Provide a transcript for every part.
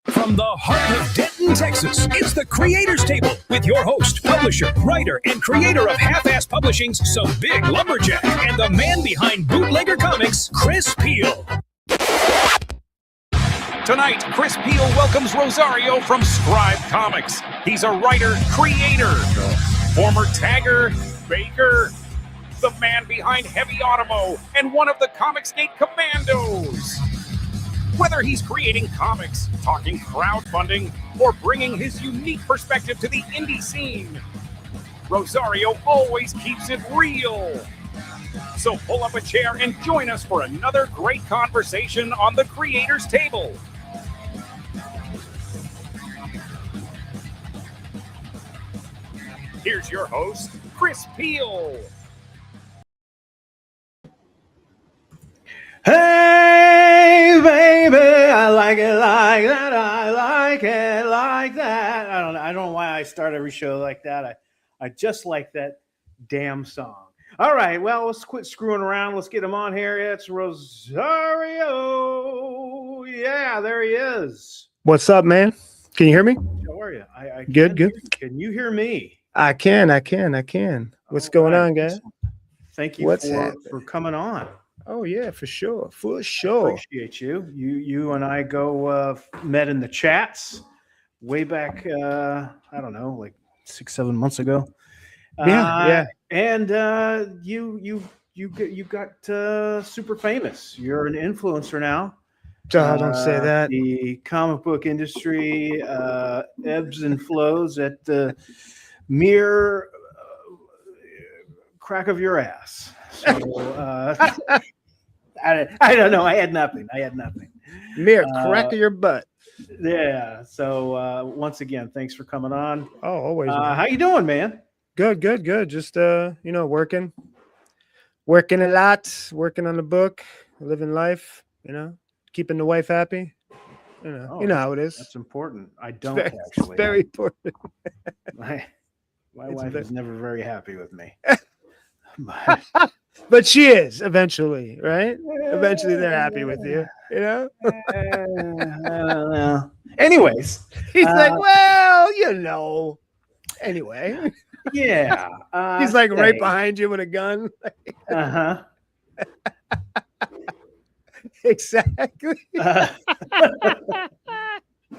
From the heart of Denton, Texas, it's the Creators Table with your host, publisher, writer, and creator of Half-Ass Publishing's Some Big Lumberjack and the man behind Bootlegger Comics, Chris Peel. Tonight, Chris Peel welcomes Rosario from Scribe Comics. He's a writer, creator, former tagger, baker, the man behind Heavy Automo, and one of the Comicsgate Commandos. Whether he's creating comics, talking crowdfunding, or bringing his unique perspective to the indie scene, Rosario always keeps it real. So pull up a chair and join us for another great conversation on the Creators Table. Here's your host, Chris Peel. Hey, baby, I like it like that. I like it like that. I don't know why I start every show like that. I just like that damn song. All right, well, let's quit screwing around. Let's get him on here. It's Rosario. Yeah, there he is. What's up, man? Can you hear me? How are you? I Good. Can you hear me? I can. What's going on, guys? Thank you for coming on. Oh yeah, for sure. Appreciate you. You and I met in the chats way back. I don't know, like 6-7 months ago. Yeah. And you got super famous. You're an influencer now. Don't say that. The comic book industry ebbs and flows at the mere crack of your ass. So I don't know. I had nothing. Mere crack of your butt. Yeah. So once again, thanks for coming on. Oh, always. How you doing, man? Good. Just working a lot, working on the book, living life. Keeping the wife happy. You know how it is. That's important. I don't actually. It's very important. My wife is never very happy with me. But she is eventually, right? Eventually they're happy with you, I don't know. Anyways, he's like, well, anyway. Yeah. He's like right behind you with a gun. Uh-huh. Exactly.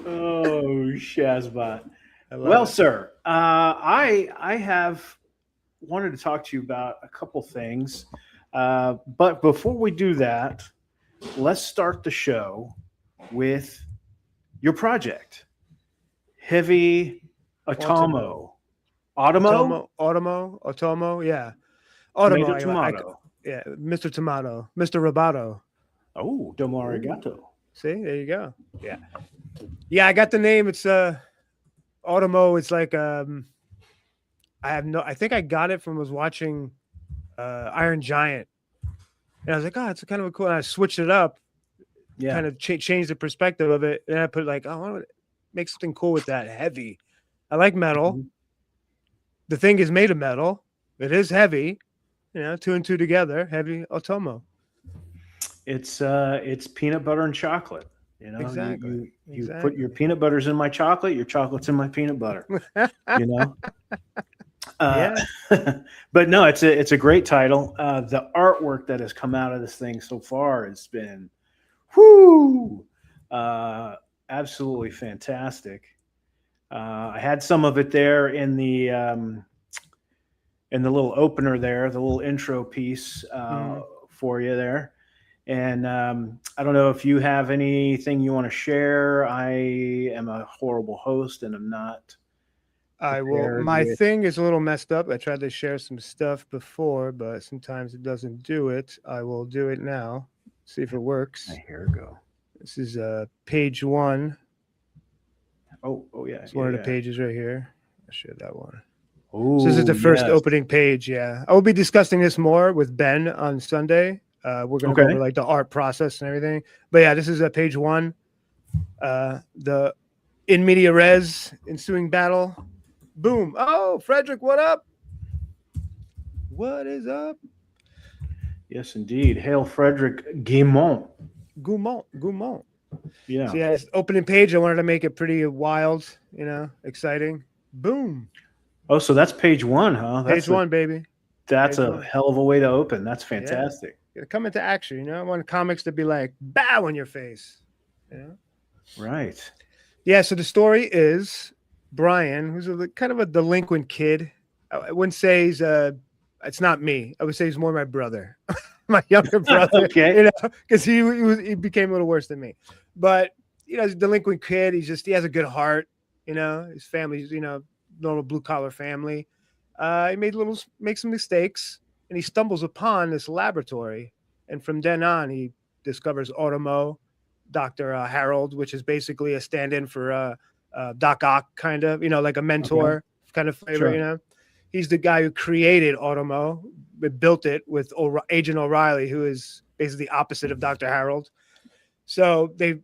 Oh, Shazbot. Well, sir, I have wanted to talk to you about a couple things. But before we do that, let's start the show with your project, Heavy Automo. Automo, yeah. Automo, Tomato. Yeah, Mr. Tomato, Mr. Roboto. Oh, domo arigato. See, there you go. Yeah, I got the name. It's Automo. It's like I think I got it from was watching Iron Giant, and I was like, oh, it's kind of cool. And I switched it up, kind of changed the perspective of it, and I put like, I want to make something cool with that. Heavy. I like metal. Mm-hmm. The thing is made of metal. It is heavy. Two and two together. Heavy Automo. It's peanut butter and chocolate. Exactly. You put your peanut butters in my chocolate. Your chocolate's in my peanut butter. But no, it's a great title. The artwork that has come out of this thing so far has been, absolutely fantastic. I had some of it there in the little opener there, the little intro piece for you there. And I don't know if you have anything you want to share. I am a horrible host, and I'm not. I will. My thing is a little messed up. I tried to share some stuff before, but sometimes it doesn't do it. I will do it now. See if it works. Here we go. This is page 1. Oh yeah. It's one of the pages right here. I'll share that one. Oh, so this is the first opening page. Yeah, I will be discussing this more with Ben on Sunday. We're going to go over like the art process and everything. But yeah, this is page 1. The in media res ensuing battle. Boom. Oh, Frederick, what up? What is up? Yes, indeed. Hail Frederick Guimont. Goumont. Yeah. So yeah, it's opening page. I wanted to make it pretty wild, exciting. Boom. Oh, so that's page one, huh? Page one, baby. That's Page a one. hell of a way to open. That's Yeah. fantastic. Come into action. I want comics to be like bow in your face. Right. Yeah. So the story is Brian, who's kind of a delinquent kid. I wouldn't say he's it's not me. I would say he's more my brother, my younger brother. Okay. Because he became a little worse than me. But he's a delinquent kid. He has a good heart. His family's normal blue collar family. He makes some mistakes, and he stumbles upon this laboratory. And from then on, he discovers Automo, Dr. Harold, which is basically a stand-in for Doc Ock, kind of, like a mentor kind of flavor. Sure. He's the guy who created Automo, but built it with Agent O'Reilly, who is basically the opposite of Dr. Harold. So they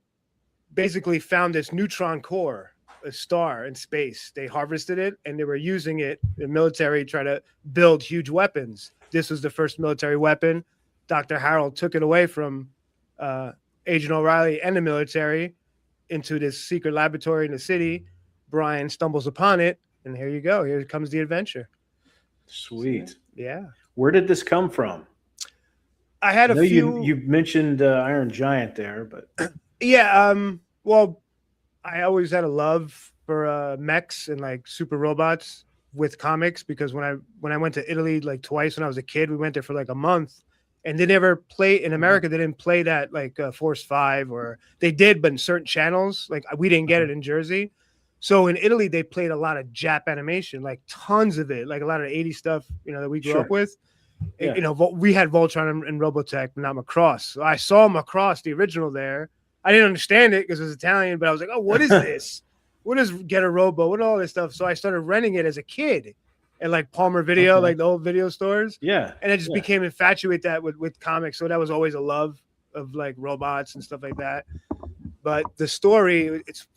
basically found this neutron core, a star in space. They harvested it, and they were using it, the military, try to build huge weapons. This was the first military weapon. Dr. Harold took it away from Agent O'Reilly and the military into this secret laboratory in the city. Brian stumbles upon it, and here you go. Here comes the adventure. Sweet. Yeah. Where did this come from? I had a few. You mentioned Iron Giant there, but yeah. Well, I always had a love for mechs and like super robots with comics, because when I went to Italy like twice when I was a kid, we went there for like a month, and they never play in America. They didn't play that like Force 5, or they did, but in certain channels, like we didn't get it in Jersey. So in Italy, they played a lot of Jap animation, like tons of it, like a lot of 80s stuff, that we grew up with. Yeah. We had Voltron and Robotech, but not Macross. So I saw Macross, the original there. I didn't understand it because it was Italian, but I was like, oh, what is this? What is Get a Robo? What all this stuff? So I started renting it as a kid at like Palmer Video, like the old video stores. Yeah. And I just became infatuated with comics. So that was always a love of like robots and stuff like that. But the story, it's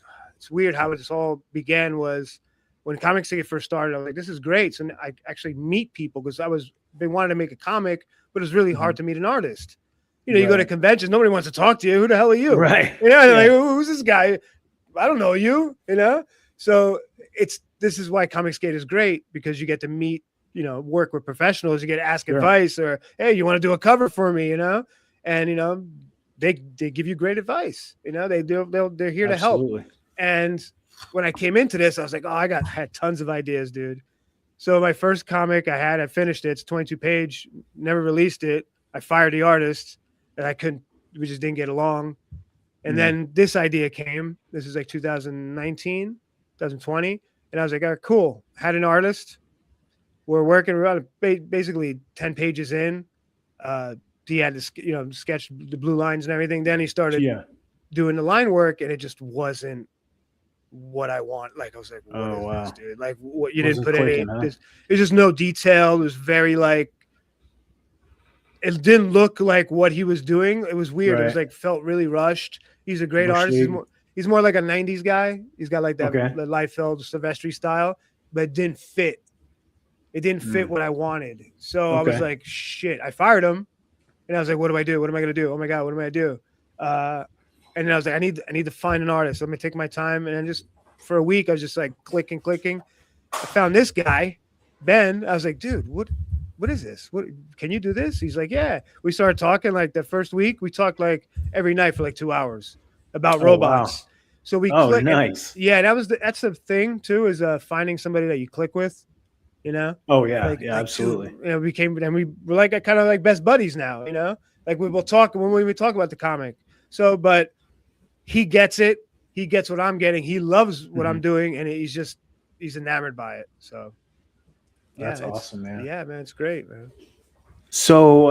weird how this all began. Was when Comic City first started, I was like, this is great. So I actually meet people, because they wanted to make a comic, but it was really hard to meet an artist. You go to conventions, nobody wants to talk to you. Who the hell are you? Right. Like, who's this guy? I don't know you, So this is why Comicsgate is great, because you get to meet, work with professionals. You get to ask advice, or, hey, you want to do a cover for me, and, they give you great advice. They're here to help. And when I came into this, I was like, oh, I had tons of ideas, dude. So my first comic I finished it. It's 22-page, never released it. I fired the artist, and we just didn't get along. And then this idea came. This is like 2019, 2020. And I was like, oh, cool. Had an artist. We're on basically 10 pages in. He had to, sketch the blue lines and everything. Then he started doing the line work, and it just wasn't what I want. Like, I was like, what is this, dude? Like, what, you didn't put any, there's just no detail. It was very like, it didn't look like what he was doing. It was weird. It was like, felt really rushed. He's a great artist. He's more like a 90s guy. He's got like that the Liefeld Silvestri style, but it didn't fit. It didn't fit what I wanted. So I was like, shit. I fired him, and I was like, what do I do? What am I going to do? Oh my God, what am I going to do? And then I was like, I need to find an artist. Let me take my time. And then just for a week, I was just like clicking. I found this guy, Ben. I was like, dude, what is this? What, can you do this? He's like, yeah. We started talking like the first week. We talked like every night for like 2 hours about robots. Wow. So we clicked. Nice. That's the thing too, is finding somebody that you click with, Oh yeah. Absolutely. Dude, we were like kind of like best buddies now, like we will talk when we talk about the comic. So, but he gets it. He gets what I'm getting. He loves what I'm doing, and he's enamored by it. So that's awesome, man. Yeah, man, it's great, man. So,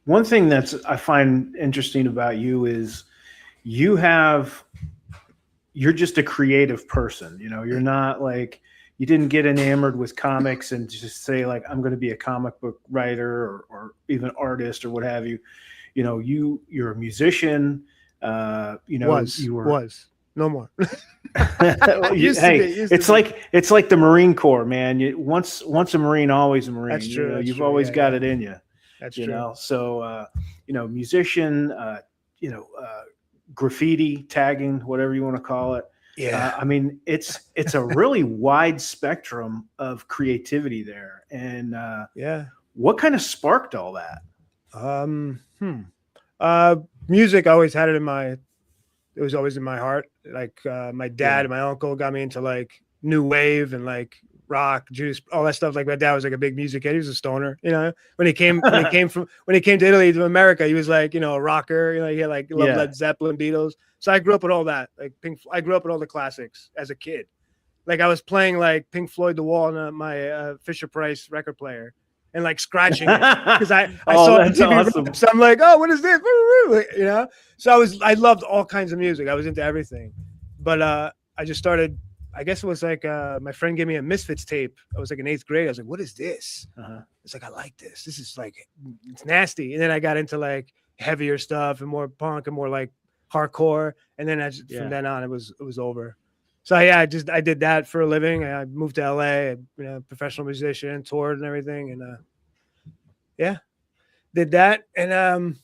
one thing I find interesting about you is you're just a creative person. You're not like, you didn't get enamored with comics and just say like, I'm going to be a comic book writer or even artist or what have you. You're a musician. Was no more. It's like the Marine Corps, man. Once a Marine, always a Marine. That's true. You've always got it in you. That's true. So musician, graffiti, tagging, whatever you want to call it. Yeah. I mean, it's a really wide spectrum of creativity there. And what kind of sparked all that? Music, I always had it it was always in my heart. Like my dad and my uncle got me into like new wave and like rock, juice, all that stuff. Like my dad was like a big music kid. He was a stoner, when he came to Italy, to America, he was like, a rocker, he had like loved Led Zeppelin, Beatles. So I grew up with all that, like I grew up with all the classics as a kid. Like I was playing like Pink Floyd The Wall on my Fisher Price record player and like scratching it because I saw the TV awesome. So I'm like, oh, what is this? So I loved all kinds of music. I was into everything, but I just started. I guess it was like my friend gave me a Misfits tape. I was like in 8th grade. I was like, what is this? It's like, I like this. This is like, it's nasty. And then I got into like heavier stuff and more punk and more like hardcore. And then from then on, it was over. So yeah, I did that for a living. I moved to LA, professional musician, toured and everything. And did that. And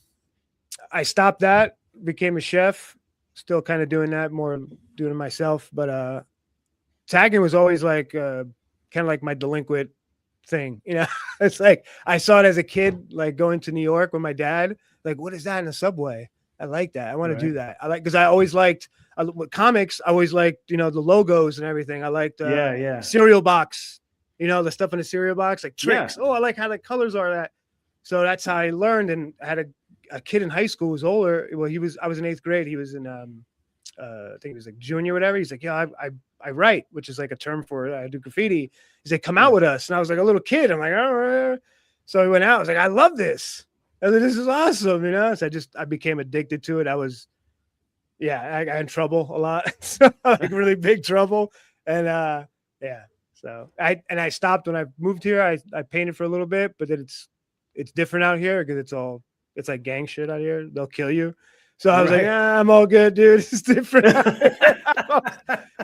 I stopped that, became a chef, still kind of doing that, more doing it myself. But tagging was always like kind of like my delinquent thing. It's like I saw it as a kid, like going to New York with my dad. Like, what is that in the subway? I like that. I want to do that. Because I always liked with comics. I always liked, the logos and everything. I liked cereal box, the stuff in the cereal box, like tricks. Oh, I like how the colors are that. So that's how I learned. And I had a kid in high school who was older. Well, I was in 8th grade. He was in, I think he was like junior, whatever. He's like, yeah, I write, which is like a term for I do graffiti. He's like, come out with us. And I was like a little kid. I'm like, oh. So we went out. I was like, I love this. I was like, this is awesome, So I became addicted to it. I got in trouble a lot. So like really big trouble. And so I stopped when I moved here. I painted for a little bit, but then it's different out here because it's like gang shit out here. They'll kill you. So I was like, I'm all good, dude. It's different.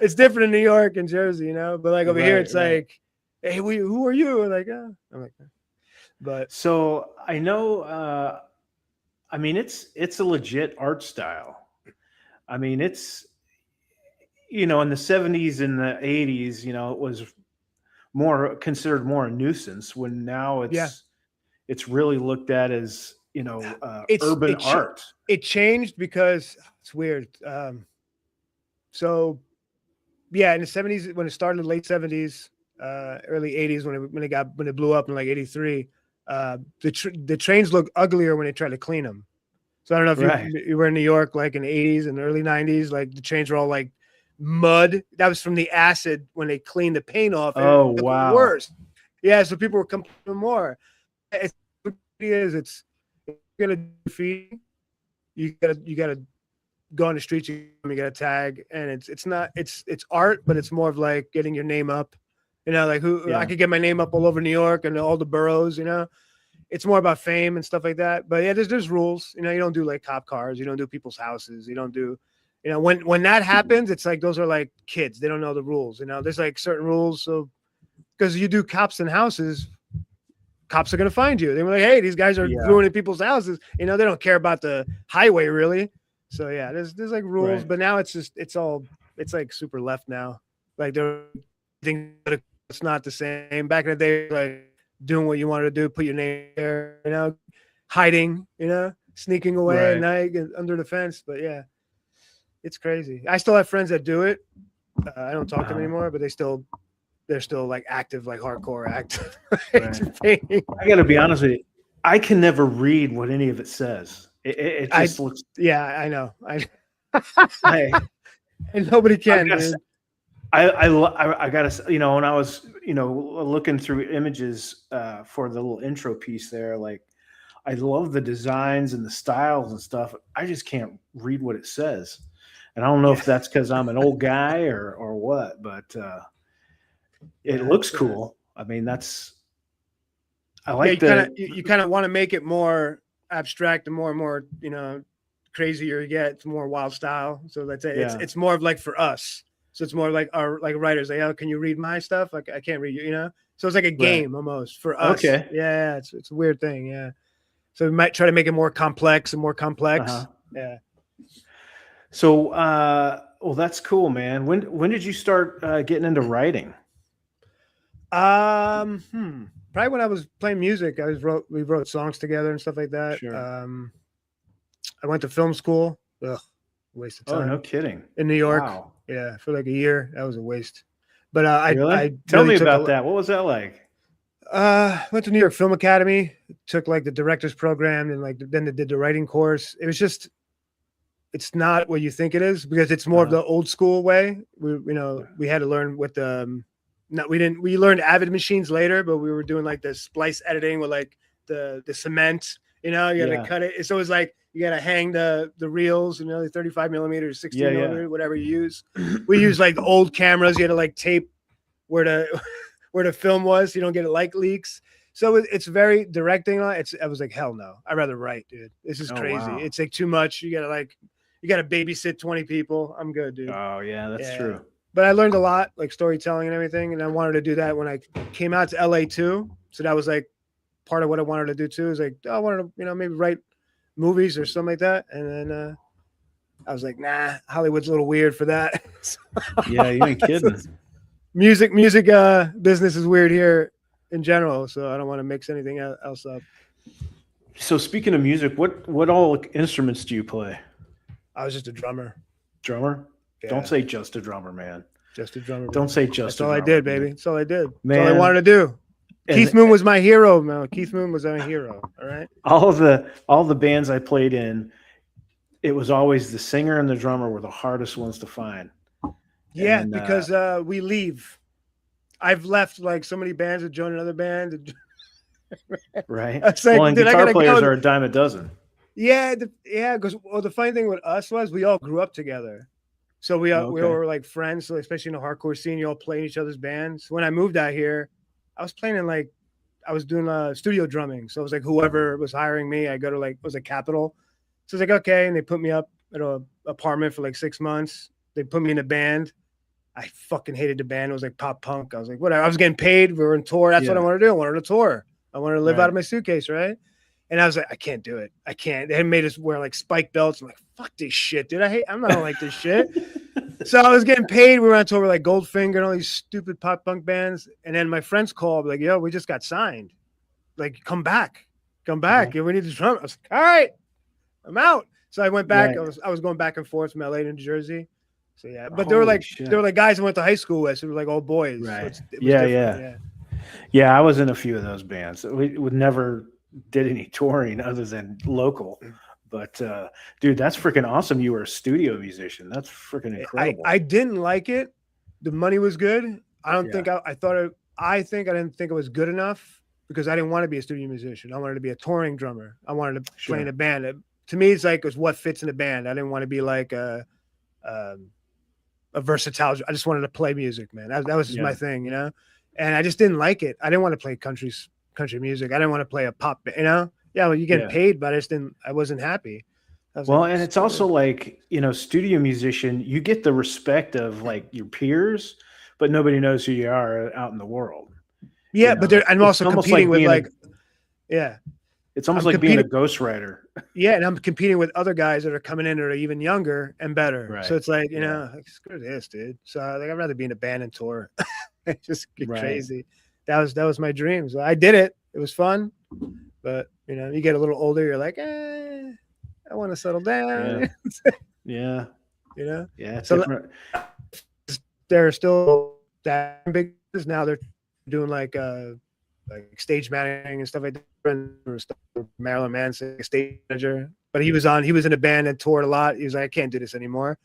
It's different in New York and Jersey, But like over here, it's like, hey, who are you? And like, I'm like, but so I know. I mean, it's a legit art style. I mean, it's in the 70s and the 80s, it was considered more a nuisance. When now it's really looked at as urban art. It changed because it's weird. So in the 70s, when it started, late 70s, early 80s, when it blew up in like 83, the trains looked uglier when they tried to clean them. So I don't know if you were in New York, like in the 80s and early 90s, like the trains were all like mud. That was from the acid when they cleaned the paint off. Oh, wow. Worse. Yeah. So people were complaining more. It's gonna defeat. You gotta go on the streets. You gotta tag, and it's art, but it's more of like getting your name up. Like I could get my name up all over New York and all the boroughs. It's more about fame and stuff like that. But yeah, there's rules. You don't do like cop cars. You don't do people's houses. You don't do. When that happens, it's like those are like kids. They don't know the rules. There's like certain rules. So because you do cops in houses, cops are going to find you. They were like, hey, these guys are ruining people's houses. They don't care about the highway really. So yeah, there's like rules, but now it's like super left now. Like it's not the same. Back in the day, like doing what you wanted to do, put your name there, hiding, sneaking away at night under the fence. But yeah, it's crazy. I still have friends that do it. I don't talk to them anymore, but they're still like active, like hardcore active. I got to be honest with you. I can never read what any of it says. It just looks. Yeah, I know. And nobody can. I gotta, when I was, looking through images for the little intro piece there, like I love the designs and the styles and stuff. I just can't read what it says, and I don't know if that's because I'm an old guy or what, but it looks cool. I mean, I like you kind of want to make it more abstract and more, crazier you get. It's more wild style. So let's say it's more of like for us. So it's more like our like writers like, oh, can you read my stuff? Like I can't read you, So it's like a game almost for us. Okay. Yeah, it's a weird thing. Yeah. So we might try to make it more complex. Yeah. So, well, that's cool, man. When did you start getting into writing? Probably when I was playing music, we wrote songs together and stuff like that. Sure. I went to film school. Ugh, waste of Oh, time. no kidding. In New York. Wow. Yeah, for like a year. That was a waste. But Really? I Tell really me took about that. What was that like? went to New York Film Academy, took like the director's program, and like then did the writing course. It was just, it's not what you think it is, because it's more of the old school way. We had to learn with the we learned Avid machines later, but we were doing like the splice editing with like the cement. You gotta cut it. So it was like you gotta hang the reels, the 35 millimeters, 16 millimeter, whatever you use. We use like old cameras. You had to like tape where the film was, so you don't get like leaks. So it's very directing. I was like, hell no, I'd rather write, dude. This is crazy. Wow. It's like too much. You gotta babysit 20 people. I'm good, dude. Oh yeah, that's true. But I learned a lot, like storytelling and everything, and I wanted to do that when I came out to LA too. So that was like part of what I wanted to do too. Is like, I wanted to, maybe write movies or something like that. And then I was like, nah, Hollywood's a little weird for that. Yeah, you ain't kidding. Music business is weird here in general, so I don't want to mix anything else up. So speaking of music, what all instruments do you play? I was just a drummer. Drummer? Yeah. Don't say just a drummer, man. Just a drummer. Don't say just. That's all I did, baby. That's all I did. Man. That's all I wanted to do. Keith Moon was my hero, man. Keith Moon was my hero. All right. All the bands I played in, it was always the singer and the drummer were the hardest ones to find. Yeah, and, because we leave. I've left like so many bands to join another band. Right. It's like, and guitar players are a dime a dozen. Yeah, because the funny thing with us was we all grew up together. So we were like friends. So especially in the hardcore scene, you all play in each other's bands. When I moved out here, I was playing I was doing studio drumming. So it was like whoever was hiring me, I go to it was a Capitol. So it's like, okay. And they put me up at an apartment for like 6 months. They put me in a band. I fucking hated the band. It was like pop punk. I was like, whatever. I was getting paid. We were on tour. That's what I wanted to do. I wanted to tour. I wanted to live out of my suitcase, right? And I was like, I can't do it. I can't. They had made us wear like spike belts. I'm like, fuck this shit, dude. I'm not like this shit. So I was getting paid. We were on tour with like Goldfinger and all these stupid pop punk bands. And then my friends called, like, yo, we just got signed. Like, come back. Yeah, we need to drum. I was like, all right, I'm out. So I went back. Right. I was going back and forth from LA to New Jersey. So yeah, but they were like guys I went to high school with. So they were like old boys. Right. So Yeah. I was in a few of those bands. We would never did any touring other than local. But dude, that's freaking awesome. You were a studio musician. That's freaking incredible. I didn't like it. The money was good. I don't think I didn't think it was good enough because I didn't want to be a studio musician. I wanted to be a touring drummer. I wanted to play in a band. To me, it's like it was what fits in a band. I didn't want to be like a versatile. I just wanted to play music, man. That was just my thing, and I just didn't like it. I didn't want to play country music. I didn't want to play a pop, Yeah, well, you get paid, but I wasn't happy. And it's also like, studio musician, you get the respect of like your peers, but nobody knows who you are out in the world. Yeah, but I'm also competing with it's almost like being a ghostwriter. Yeah, and I'm competing with other guys that are coming in that are even younger and better. Right. So it's like, like, screw this, dude. So like, I'd rather be in a band and tour. Just get crazy. That was my dream. So I did it. It was fun. But you get a little older, you're like, I want to settle down. Yeah. Yeah. So they're still that big. Now they're doing like stage managing and stuff like that. Marilyn Manson, stage manager, but he was in a band and toured a lot. He was like, I can't do this anymore.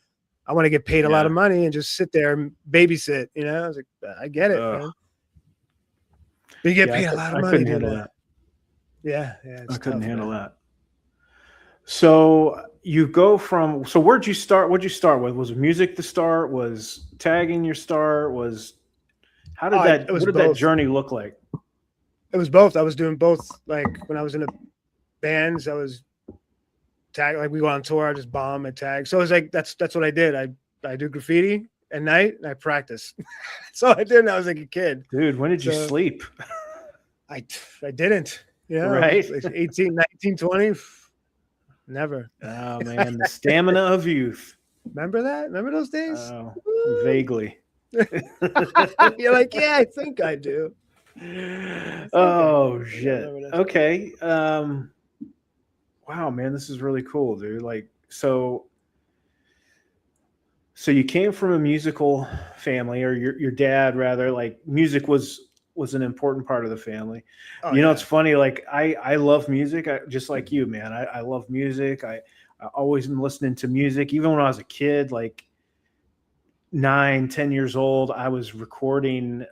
I want to get paid a lot of money and just sit there and babysit. I was like, I get it, man. But you get paid a lot of money. I couldn't handle that. Yeah. I couldn't handle that. So you go from. So where'd you start? What'd you start with? Was music the start? Was tagging your start? How did that? What did that journey look like? It was both. I was doing both. Like when I was in the bands, I was tag. Like we go on tour, I just bomb and tag. So it was like that's what I did. I do graffiti at night and I practice. So I did. And I was like a kid. Dude, when did you sleep? I didn't. Right. Like 18, 19, 20. Never. Oh man, the stamina of youth. Remember that? Remember those days? Vaguely. You're like, yeah, I think I do. Oh shit. Okay. Wow, man, this is really cool, dude. Like, so you came from a musical family, or your dad rather. Like, music was an important part of the family. Oh, you know, it's funny. Like, I love music, just like you, man. I love music. I always been listening to music, even when I was a kid, like 9, 10 years old. I was recording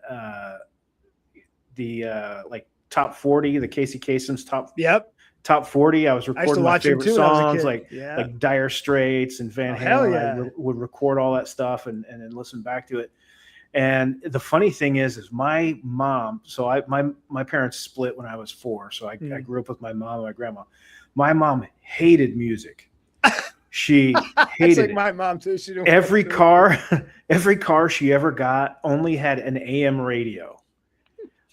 the like top 40, the Casey Kasem's top 40. I was recording my favorite songs, like Dire Straits and Van Halen. I would record all that stuff and then listen back to it. And the funny thing is my mom. So my parents split when I was 4. So I grew up with my mom and my grandma. My mom hated music. She hated it. My mom too. She didn't every car she ever got only had an AM radio.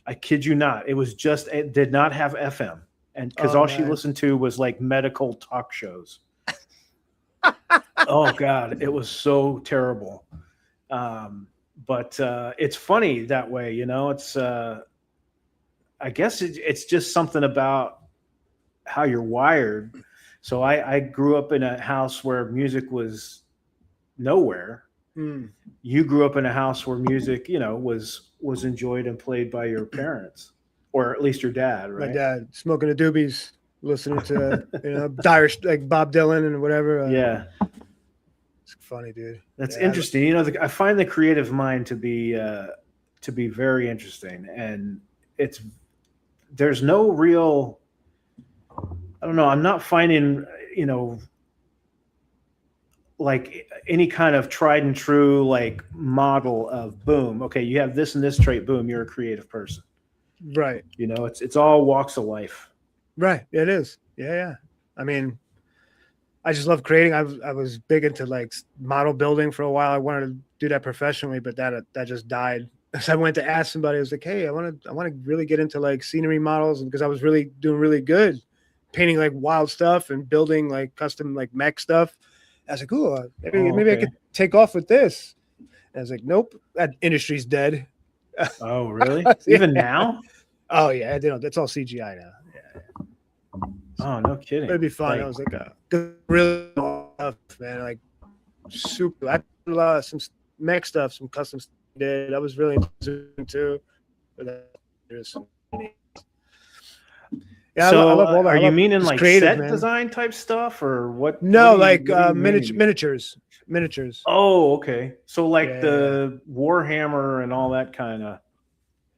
I kid you not. It did not have FM. And because all she listened to was like medical talk shows. Oh God, it was so terrible. But it's funny that way, you know. It's I guess it's just something about how you're wired. So I grew up in a house where music was nowhere. You grew up in a house where music, you know, was enjoyed and played by your parents, or at least your dad, right? My dad smoking the doobies, listening to Dire, like Bob Dylan and whatever. Yeah, it's funny, dude. That's interesting. You know, I find the creative mind to be very interesting, and there's no real. I don't know. I'm not finding, you know, like any kind of tried and true like model of boom. Okay, you have this and this trait. Boom, you're a creative person. Right. You know, it's all walks of life. Right. It is. Yeah. I mean, I just love creating. I was big into like model building for a while. I wanted to do that professionally, but that just died. So I went to ask somebody. I was like, hey, I want to really get into like scenery models, because I was really doing really good, painting like wild stuff and building like custom like mech stuff. I was like, cool, maybe I could take off with this. And I was like, nope, that industry's dead. Oh, really? Even now? Oh yeah, that's all CGI now. Yeah. Oh, no kidding. It'd be fun. I was like, really tough, man. Like super. I did a lot of some mech stuff, some custom stuff. I was really into. Yeah, so I love all that. Are you meaning like set man. design type stuff, or what? No, what miniatures. Oh, okay. So like the Warhammer and all that kind of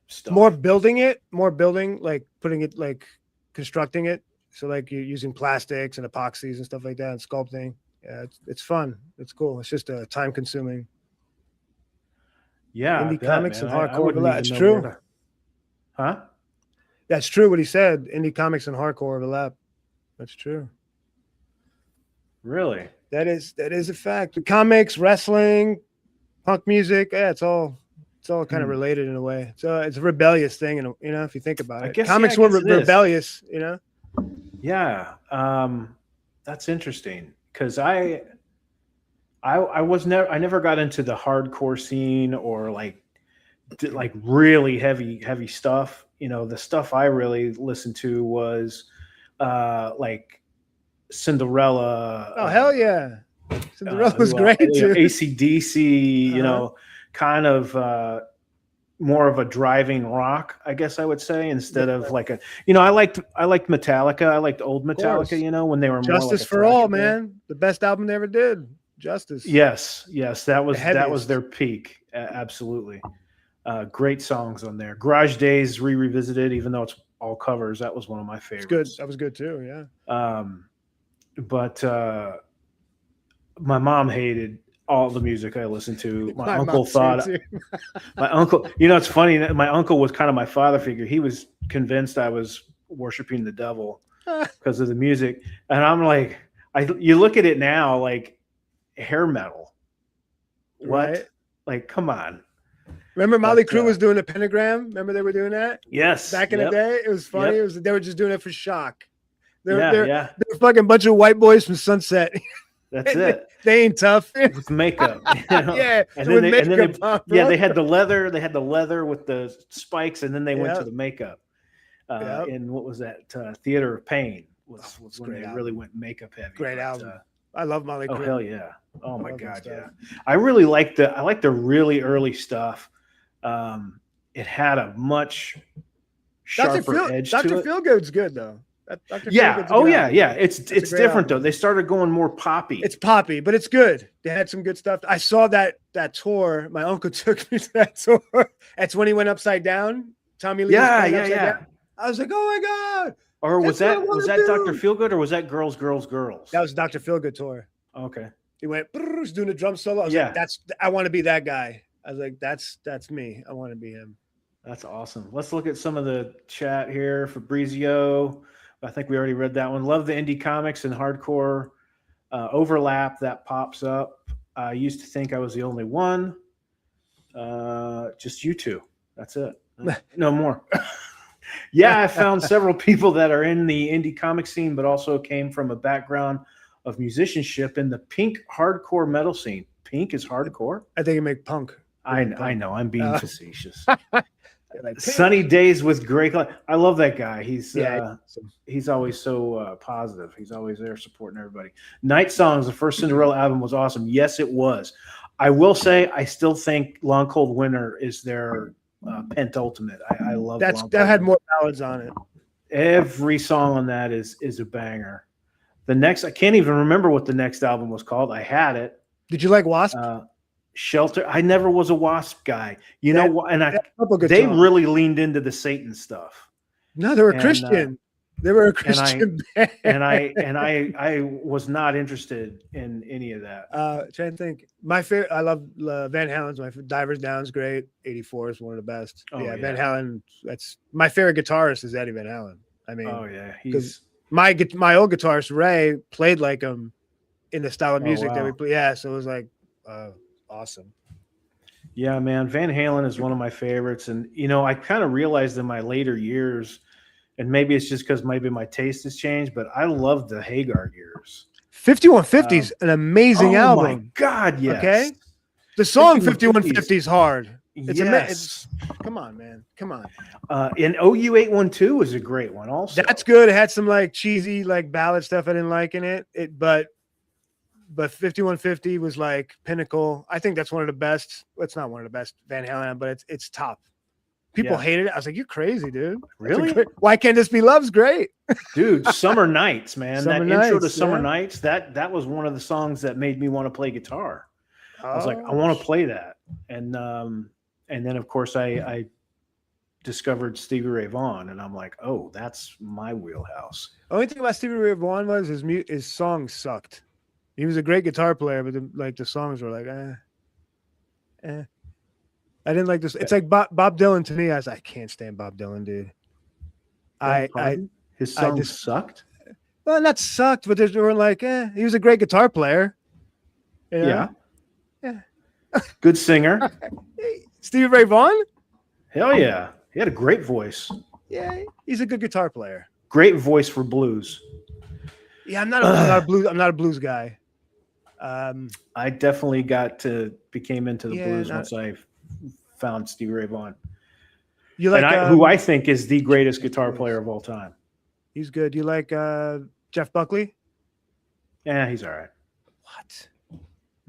stuff. More building, like putting it, like constructing it. So like you're using plastics and epoxies and stuff like that, and sculpting. Yeah, it's fun. It's cool. It's just time consuming. Yeah, indie comics and hardcore. It's true. Huh? That's true what he said. Indie comics and hardcore overlap. That's true. Really? That is a fact. The comics, wrestling, punk music, it's all kind of related in a way. So it's a rebellious thing, and if you think about it. Comics were rebellious, Yeah. That's interesting, because I never got into the hardcore scene, or like really heavy stuff. The stuff I really listened to was like Cinderella. Oh, hell yeah. Cinderella was great too. AC/DC, kind of more of a driving rock, I guess I would say, instead of like I liked Metallica. I liked old Metallica, when they were Justice more like for All, man. The best album they ever did. Justice. Yes, that was their peak. Absolutely. Great songs on there. Garage Days revisited, even though it's all covers. That was one of my favorites. It's good. That was good too. Yeah. But my mom hated all the music I listened to. My uncle thought my uncle. It's funny. My uncle was kind of my father figure. He was convinced I was worshiping the devil because of the music, and I'm like, you look at it now, like hair metal. What? Right. Like, come on. Remember Motley Crue was doing a pentagram? Remember they were doing that? Yes. Back in the day? It was funny. They were just doing it for shock. They're a fucking bunch of white boys from Sunset. That's it. They ain't tough with makeup. You know? Yeah, and so then they had the leather. They had the leather with the spikes, and then they went to the makeup. And what was that? Theater of Pain was when they really went makeup heavy. Great album. I love Molly. Oh hell yeah! Oh my god, yeah. I really like the really early stuff. It had a much sharper edge to it. Dr. Feelgood's good though. Yeah. Oh yeah, yeah. It's different though. They started going more poppy. It's poppy, but it's good. They had some good stuff. I saw that tour. My uncle took me to that tour. That's when he went upside down. Tommy Lee. Yeah. I was like, oh my god. Or was that Dr. Feelgood or was that Girls? That was Dr. Feelgood tour. Okay. He went doing the drum solo. I was like, I want to be that guy. I was like, that's me. I want to be him. That's awesome. Let's look at some of the chat here. Fabrizio, I think we already read that one. Love the indie comics and hardcore overlap that pops up. I used to think I was the only one. Just you two. That's it. No more. Yeah, I found several people that are in the indie comic scene, but also came from a background of musicianship in the pink hardcore metal scene. Pink is hardcore? I think you make punk. I know. I'm being facetious. Like Sunny Days with Greg. I love that guy. He's always so positive. He's always there supporting everybody. Night Songs, the first Cinderella album, was awesome. Yes, it was. I will say I still think Long Cold Winter is their pentultimate. I love that had more ballads on it. Every song on that is a banger. The next, I can't even remember what the next album was called. I had it. Did you like Wasp? Shelter. I never was a Wasp guy. You know what? And they really leaned into the Satan stuff. No, they were Christian. They were a Christian band. And I was not interested in any of that. Trying to think. My favorite, I love Van Halen's. My Divers Down's great. 84 is one of the best. Van Halen. That's my favorite guitarist is Eddie Van Halen. I mean, because my old guitarist Ray played like him in the style of music that we play. Yeah, so it was like awesome. Yeah, man, Van Halen is one of my favorites, and I kind of realized in my later years. And maybe it's just because maybe my taste has changed, but I love the Hagar years. 5150 is an amazing album. Oh, my God, yes. Okay? The song 5150 is hard. It's come on, man. Come on. And OU812 is a great one also. That's good. It had some like cheesy like ballad stuff I didn't like in it. But 5150 was like pinnacle. I think that's one of the best. Well, it's not one of the best Van Halen, but it's top. People hated it. I was like, "You're crazy, dude." Really? Why can't this be love's great, dude? Summer Nights, man. Intro to Summer Nights. That was one of the songs that made me want to play guitar. I was like, I want to play that, and then of course I discovered Stevie Ray Vaughan, and I'm like, oh, that's my wheelhouse. The only thing about Stevie Ray Vaughan was his songs sucked. He was a great guitar player, but the songs were like, I didn't like this. It's like Bob Dylan to me. I can't stand Bob Dylan, dude. His songs sucked. Well, not sucked, but they were like, he was a great guitar player. Yeah. Good singer. Stevie Ray Vaughan? Hell yeah. He had a great voice. Yeah, he's a good guitar player. Great voice for blues. Yeah, I'm not a blues guy. I definitely became into the blues once I found Stevie Ray Vaughan. You like who I think is the greatest guitar player of all time. He's good. You like Jeff Buckley? Yeah, he's all right. What?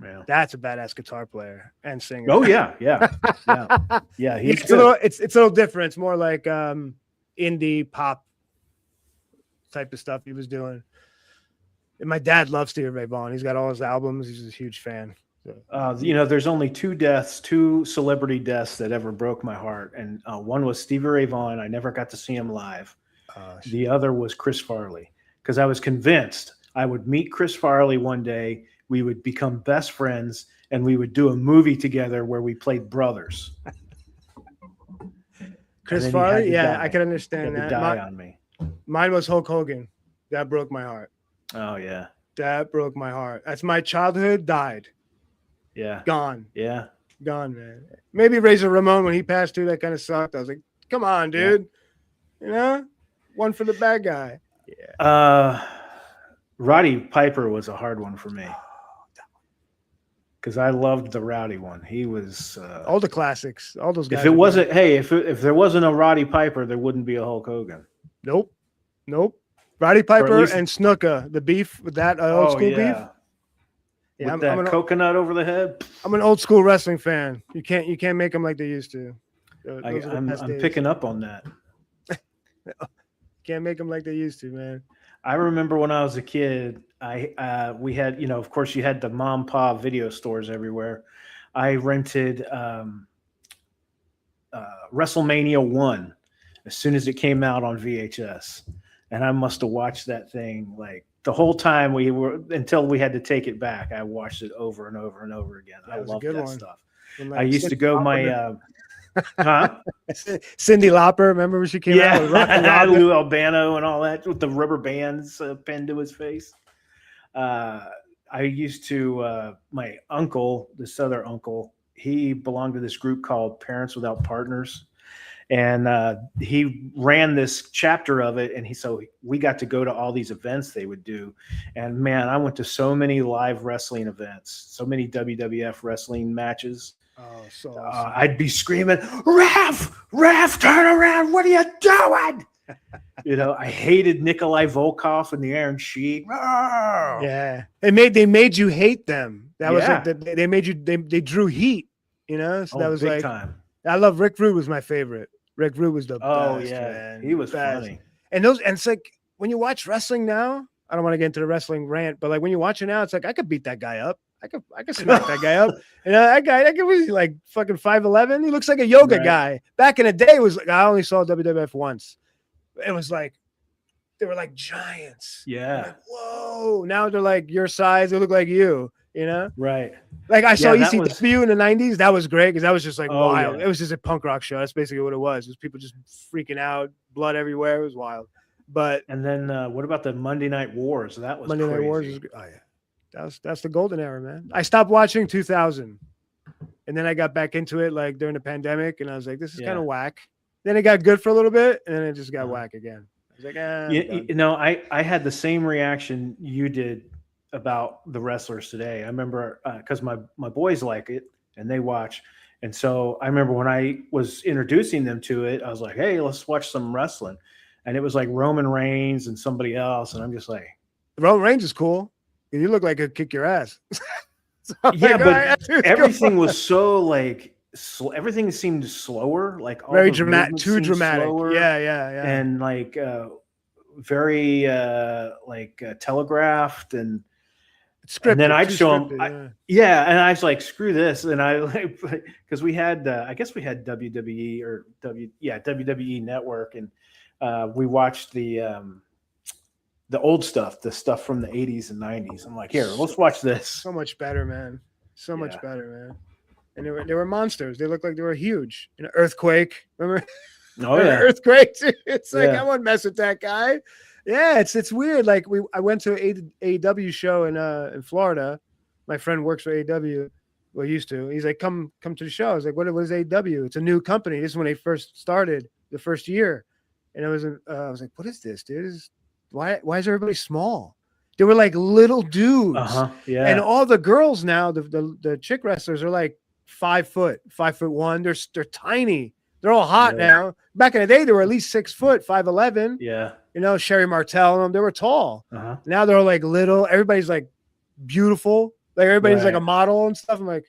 Yeah. That's a badass guitar player and singer. Oh yeah. It's a little different. It's more like indie pop type of stuff he was doing. And my dad loves Stevie Ray Vaughan. He's got all his albums. He's a huge fan. There's only two celebrity deaths that ever broke my heart, and one was Stevie Ray Vaughan. I never got to see him live. The other was Chris Farley, because I was convinced I would meet Chris Farley one day. We would become best friends, and we would do a movie together where we played brothers. Chris Farley, I can understand that. Die on me. Mine was Hulk Hogan. That broke my heart. Oh yeah, that broke my heart. That's my childhood. Died. Yeah. Gone. Yeah. Gone, man. Maybe Razor Ramon when he passed too, that kind of sucked. I was like, come on, dude. Yeah. One for the bad guy. Roddy Piper was a hard one for me because I loved the Rowdy one. He was All the classics, all those guys. If it wasn't, hey, if there wasn't a Roddy Piper, there wouldn't be a Hulk Hogan. Nope. Roddy Piper and Snuka, the beef with that old school beef. Yeah, with that coconut over the head. I'm an old school wrestling fan. You can't make them like they used to. I'm picking up on that. Can't make them like they used to, man. I remember when I was a kid, we had, of course, you had the mom and pop video stores everywhere. I rented WrestleMania 1 as soon as it came out on VHS, and I must have watched that thing like the whole time until we had to take it back. I watched it over and over and over again. I love that stuff. I used to go Cyndi Lauper, remember when she came out with Lou Albano and all that with the rubber bands pinned to his face. I used to my uncle, this other uncle, he belonged to this group called Parents Without Partners, and he ran this chapter of it, and so we got to go to all these events they would do, and man, I went to so many live wrestling events, so many WWF wrestling matches. Oh, so awesome. I'd be screaming, Ref, turn around. What are you doing? I hated Nikolai Volkov and the Iron Sheik. Oh. Yeah. They made you hate them. That was like they made you, they drew heat, So that was big time. I love Rick Rude was my favorite. Rick Rude was the best. Oh, yeah. Man. He was funny. And it's like when you watch wrestling now, I don't want to get into the wrestling rant, but like when you watch it now, it's like I could beat that guy up. I could smack that guy up. That guy was like fucking 5'11". He looks like a yoga guy. Back in the day, it was like I only saw WWF once. It was like they were like giants. Yeah. Like, whoa. Now they're like your size. They look like you. Right. Like I saw ECW in the 90s. That was great because that was just like wild. Yeah. It was just a punk rock show. That's basically what it was. It was people just freaking out, blood everywhere. It was wild. And then what about the Monday Night Wars? That was Monday crazy. Night Wars. That's the golden era, man. I stopped watching 2000, and then I got back into it like during the pandemic, and I was like, this is kind of whack. Then it got good for a little bit, and then it just got whack again. I was like, I had the same reaction you did about the wrestlers today. I remember because my boys like it and they watch, and so I remember when I was introducing them to it, I was like, hey, let's watch some wrestling, and it was like Roman Reigns and somebody else, and I'm just like, Roman Reigns is cool. You look like it'd kick your ass. Everything was so like everything seemed slower, like all very dramatic, too dramatic. Slower, yeah, and like very telegraphed and scripted. And then I'd show them, and I was like, screw this, and I like because we had I guess we had WWE or WWE Network, and we watched the old stuff, the stuff from the 80s and 90s. I'm like, here, let's watch this. So much better, man. So much better, man. And they were monsters. They looked like they were huge. Earthquake, remember? Oh yeah, Earthquake. It's like I won't mess with that guy. Yeah, it's weird. Like I went to an AEW show in Florida. My friend works for AEW. Well, used to. He's like, come to the show. I was like, what is AEW? It's a new company. This is when they first started the first year. And I was like, what is this, dude? Why is everybody small? They were like little dudes. Yeah. And all the girls now, the chick wrestlers are like 5 foot, 5'1". They're tiny. They're all hot now. Back in the day, they were at least 6 foot, 5'11". Yeah. Sherry Martel and them, they were tall. Now they're all like little. Everybody's like beautiful. Like everybody's like a model and stuff. I'm like,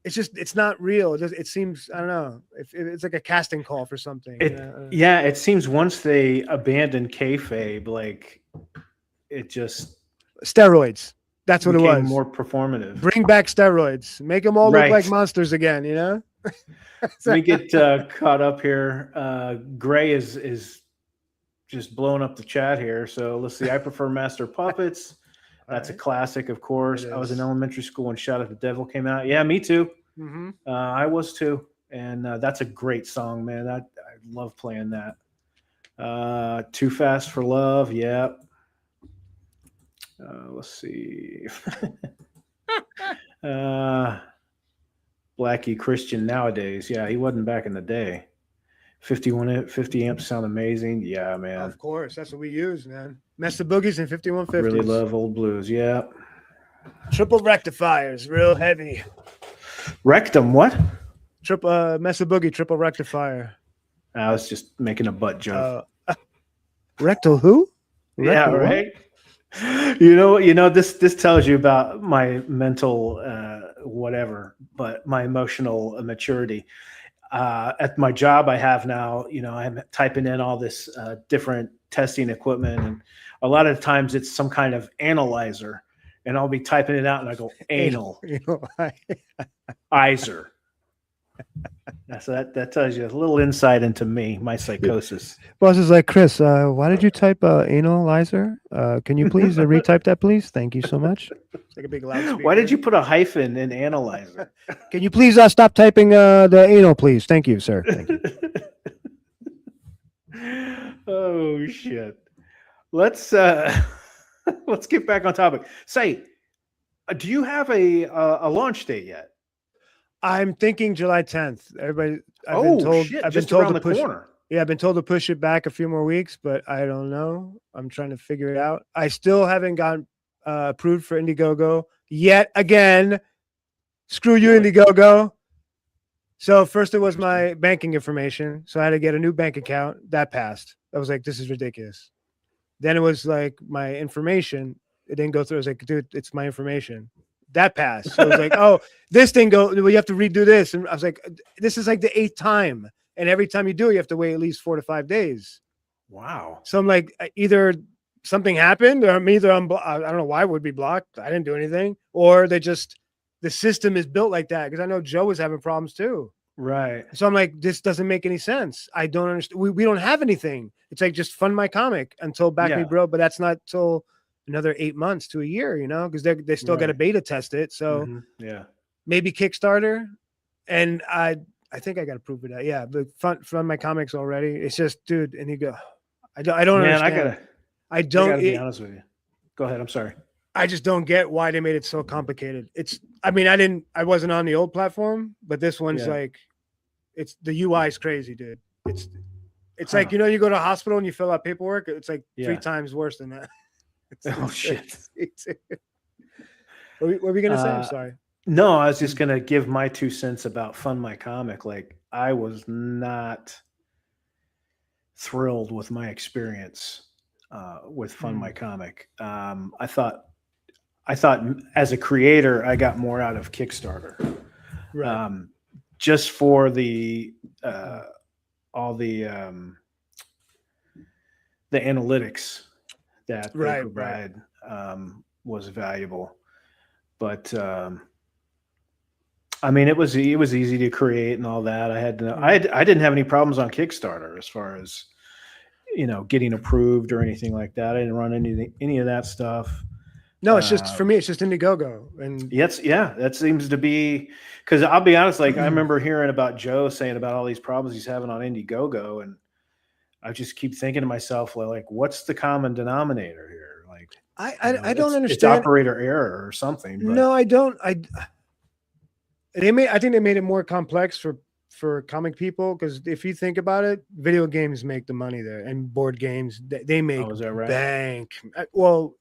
it's not real. It seems, I don't know. It's like a casting call for something. It seems once they abandon kayfabe, like it just steroids. That's what it was. More performative. Bring back steroids. Make them all look like monsters again. Let me get caught up here. Gray is just blowing up the chat here. So let's see. I prefer Master Puppets. That's a classic, of course. I was in elementary school when Shout at the Devil came out. Yeah, me too. Mm-hmm. I was too. And that's a great song, man. I love playing that. Too Fast for Love. Yeah. Let's see. Blackie Christian nowadays. Yeah, he wasn't back in the day. 50 amps sound amazing. Yeah, man. Of course, that's what we use, man. Mesa Boogies and 5150s. Really love old blues. Yeah. Triple rectifiers, real heavy. Rectum, what? Triple Mesa Boogie, triple rectifier. I was just making a butt joke. Rectal who? Rectal yeah, right. What? You know. This tells you about my mental whatever, but my emotional maturity. At my job I have now, I'm typing in all this different testing equipment, and a lot of times it's some kind of analyzer, and I'll be typing it out, and I go anal, Iser. So that tells you a little insight into me, my psychosis. Boss is like, Chris, why did you type analyzer? Can you please retype that, please? Thank you so much. It's like a big loudspeaker. Why did you put a hyphen in analyzer? Can you please stop typing the anal, please? Thank you, sir. Thank you. Oh shit. Let's get back on topic. Say, do you have a launch date yet? I'm thinking July 10th. Everybody, I've been told around the corner. Yeah, I've been told to push it back a few more weeks, but I don't know. I'm trying to figure it out. I still haven't gotten approved for Indiegogo yet. Again, screw you, Indiegogo. So first it was my banking information, so I had to get a new bank account. That passed. I was like, this is ridiculous. Then it was like my information. It didn't go through. I was like, dude, it's my information. That passed. So I was like, oh, this thing well, you have to redo this. And I was like, this is like the 8th time. And every time you do it, you have to wait at least 4 to 5 days. Wow. So I'm like, either something happened, or I don't know why it would be blocked. I didn't do anything. Or the system is built like that. Because I know Joe was having problems too. Right. So I'm like, this doesn't make any sense. I don't understand. We don't have anything. It's like, just fund my comic until Back Me Bro. But that's not till another 8 months to a year, because they still got to beta test it. So maybe Kickstarter. And I think I got to prove it out. Yeah, but fund my comics already. It's just, dude, and you go, I don't understand. I gotta be honest with you. Go ahead. I'm sorry. I just don't get why they made it so complicated. I wasn't on the old platform, but this one's like, the UI is crazy, dude. It's like, you go to a hospital and you fill out paperwork. It's like 3 times worse than that. Oh shit! What were we gonna say? I'm sorry. No, I was just gonna give my 2 cents about Fund My Comic. Like, I was not thrilled with my experience with Fund My Comic. I thought as a creator, I got more out of Kickstarter, right? Just for the all the analytics that they provide was valuable, but I mean, it was easy to create and all that. I didn't have any problems on Kickstarter as far as getting approved or anything like that. I didn't run any of that stuff. No, it's just, for me, it's just Indiegogo. And that seems to be, because I'll be honest, like I remember hearing about Joe saying about all these problems he's having on Indiegogo, and I just keep thinking to myself, like, what's the common denominator here? Like, I don't understand. It's operator error or something. But. No, I don't. I think they made it more complex for comic people, because if you think about it, video games make the money there, and board games they make bank. Well,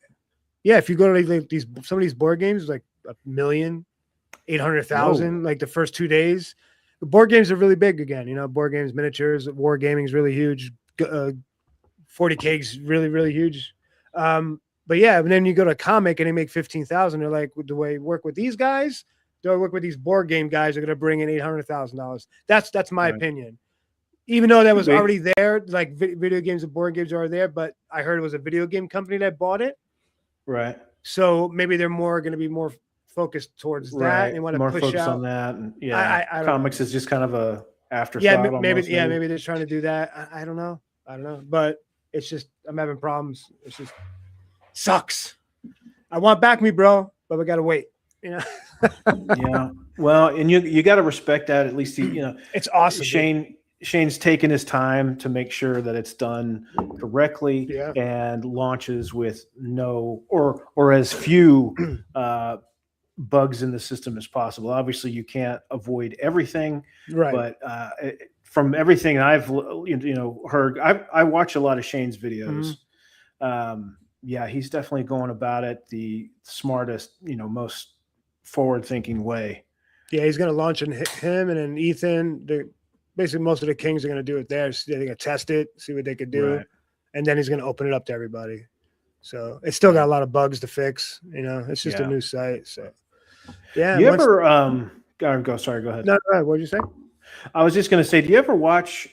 yeah, if you go to like some of these board games, like 1,800,000, like the first 2 days. The board games are really big again. Board games, miniatures, war gaming is really huge. 40K is really, really huge. But yeah, and then you go to a comic and they make 15,000. They're like, do I work with these guys? Do I work with these board game guys who are going to bring in $800,000? That's my opinion. Even though that was already there, like video games and board games are there, but I heard it was a video game company that bought it. Right. So maybe they're going to be more focused towards that and want to more push focus out on that. And comics is just kind of a afterthought. Yeah, maybe they're trying to do that. I don't know. But it's just, I'm having problems. It's just sucks. I want Back Me Bro, but we gotta wait. Yeah. Well, and you got to respect that. At least it's awesome. Shane's taken his time to make sure that it's done correctly and launches with no or as few bugs in the system as possible. Obviously, you can't avoid everything, right? But from everything I've heard, I watch a lot of Shane's videos. Yeah, he's definitely going about it the smartest, most forward-thinking way. Yeah, he's going to launch him and then Ethan. Basically, most of the Kings are going to do it there. So they're going to test it, see what they could do, Right. and then he's going to open it up to everybody. So it's still got a lot of bugs to fix. It's just a new site. So yeah. You ever Sorry, go ahead. No, what did you say? I was just going to say, do you ever watch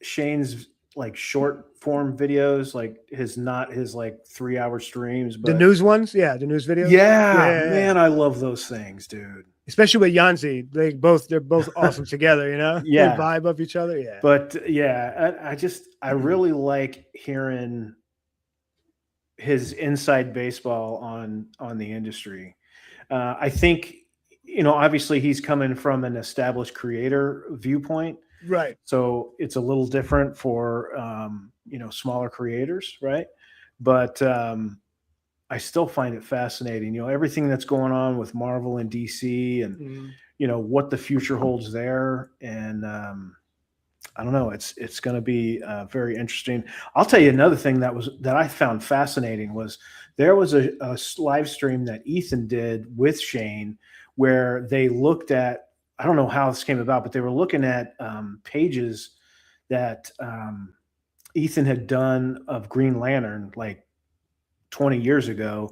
Shane's like short form videos, like his 3-hour streams, but The news ones? Yeah, the news videos. Yeah, man, I love those things, dude. Especially with Yanzi. They're both awesome together, Yeah. They vibe up each other. Yeah. But yeah, I really like hearing his inside baseball on the industry. I think, obviously he's coming from an established creator viewpoint. Right. So it's a little different for, smaller creators. Right. But I still find it fascinating, everything that's going on with Marvel and DC and, what the future holds there. And I don't know, it's going to be very interesting. I'll tell you another thing that I found fascinating was there was a live stream that Ethan did with Shane where they looked at, I don't know how this came about, but they were looking at pages that Ethan had done of Green Lantern like 20 years ago.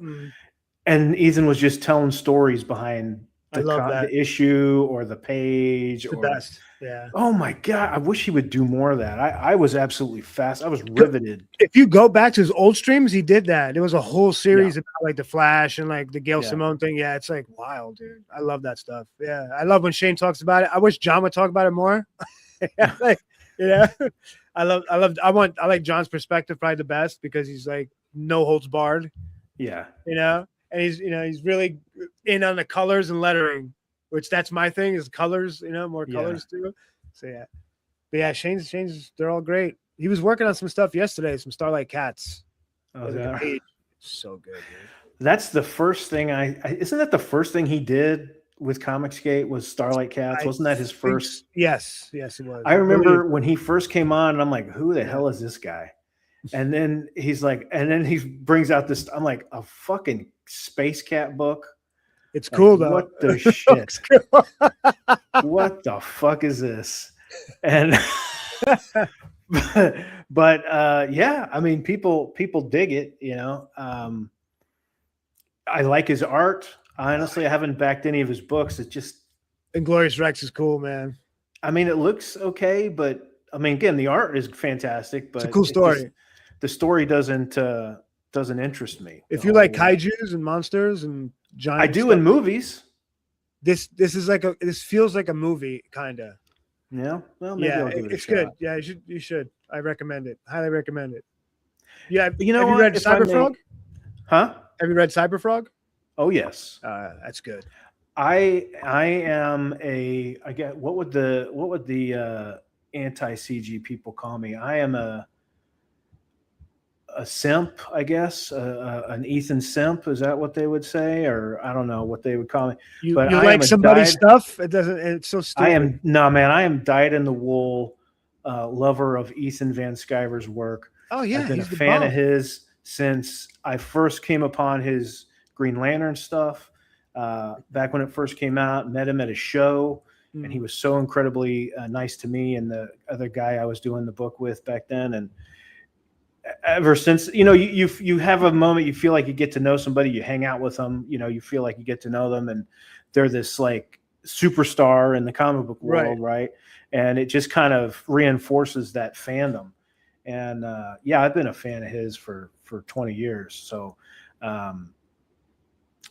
And Ethan was just telling stories behind the issue or the page. It's the best. Yeah. Oh my God. I wish he would do more of that. I was absolutely fast. I was riveted. If you go back to his old streams, he did that. There was a whole series about like the Flash and like the Gail Simone thing. Yeah. It's like wild, dude. I love that stuff. Yeah. I love when Shane talks about it. I wish John would talk about it more. I like John's perspective probably the best because he's like no holds barred. Yeah. And he's really in on the colors and lettering, which that's my thing is colors, more colors too. So yeah. But yeah, Shane's they're all great. He was working on some stuff yesterday, some Starlight Cats. Oh, so good, dude. That's the first thing isn't that the first thing he did with Comicsgate was Starlight Cats? Wasn't that his first? Yes, it was. I remember when he first came on and I'm like, who the hell is this guy? And then he's like, and then he brings out this, I'm like, a fucking Space Cat book. It's cool though. What the shit? What the fuck is this? And but yeah, I mean, people dig it, I like his art. Honestly, I haven't backed any of his books. It's just Inglorious Rex is cool, man. I mean, it looks okay, but I mean, again, the art is fantastic, but it's a cool story. The story doesn't interest me. If you like kaijus and monsters and giant, I do in movies. This feels like a movie, kind of. Yeah. Well, maybe I'll give it a shot. Good. Yeah, you should. I recommend it. Highly recommend it. Yeah. Have you read Cyberfrog? Huh? Have you read Cyberfrog? Oh yes. That's good. I am what would the anti-CG people call me? I am a simp, I guess, an Ethan simp. Is that what they would say? Or I don't know what they would call me. You like somebody's stuff? It doesn't. It's so stupid. I am dyed in the wool lover of Ethan Van Sciver's work. Oh yeah, I've been a fan of his since I first came upon his Green Lantern stuff. Back when it first came out, met him at a show, and he was so incredibly nice to me and the other guy I was doing the book with back then. And ever since, you have a moment, you feel like you get to know somebody, you hang out with them, you feel like you get to know them, and they're this like superstar in the comic book world, right? And it just kind of reinforces that fandom. And yeah, I've been a fan of his for 20 years. So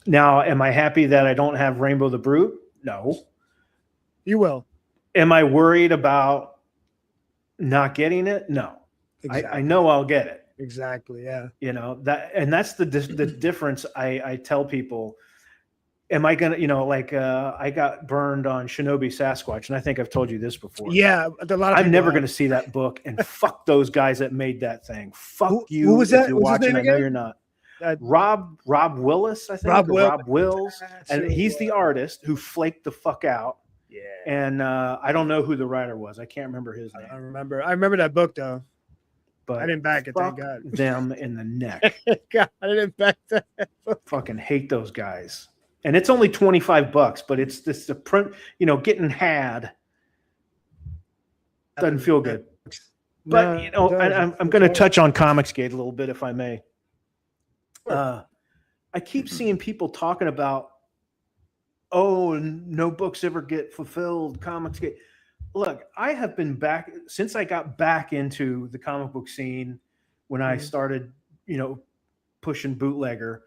now, am I happy that I don't have Rainbow the Brute? No. You will. Am I worried about not getting it? No. Exactly. I know I'll get it. Exactly. Yeah. That's the difference. I tell people, am I going to, I got burned on Shinobi Sasquatch, and I think I've told you this before. Yeah. I'm never going to see that book, and fuck those guys that made that thing. Fuck you. Who was that? If you're watching, I know you're not. Rob Willis, I think. Rob Wills. And he's the artist who flaked the fuck out. Yeah. And I don't know who the writer was. I can't remember his name. I remember that book though. But I didn't back it, fuck thank God. them in the neck. God, I didn't back that book. Fucking hate those guys. And it's only $25, but it's the print, getting had doesn't feel good. But I'm going to touch on Comicsgate a little bit, if I may. I keep seeing people talking about, no books ever get fulfilled. Comicsgate. Look, I have been back since I got back into the comic book scene when I started, pushing bootlegger,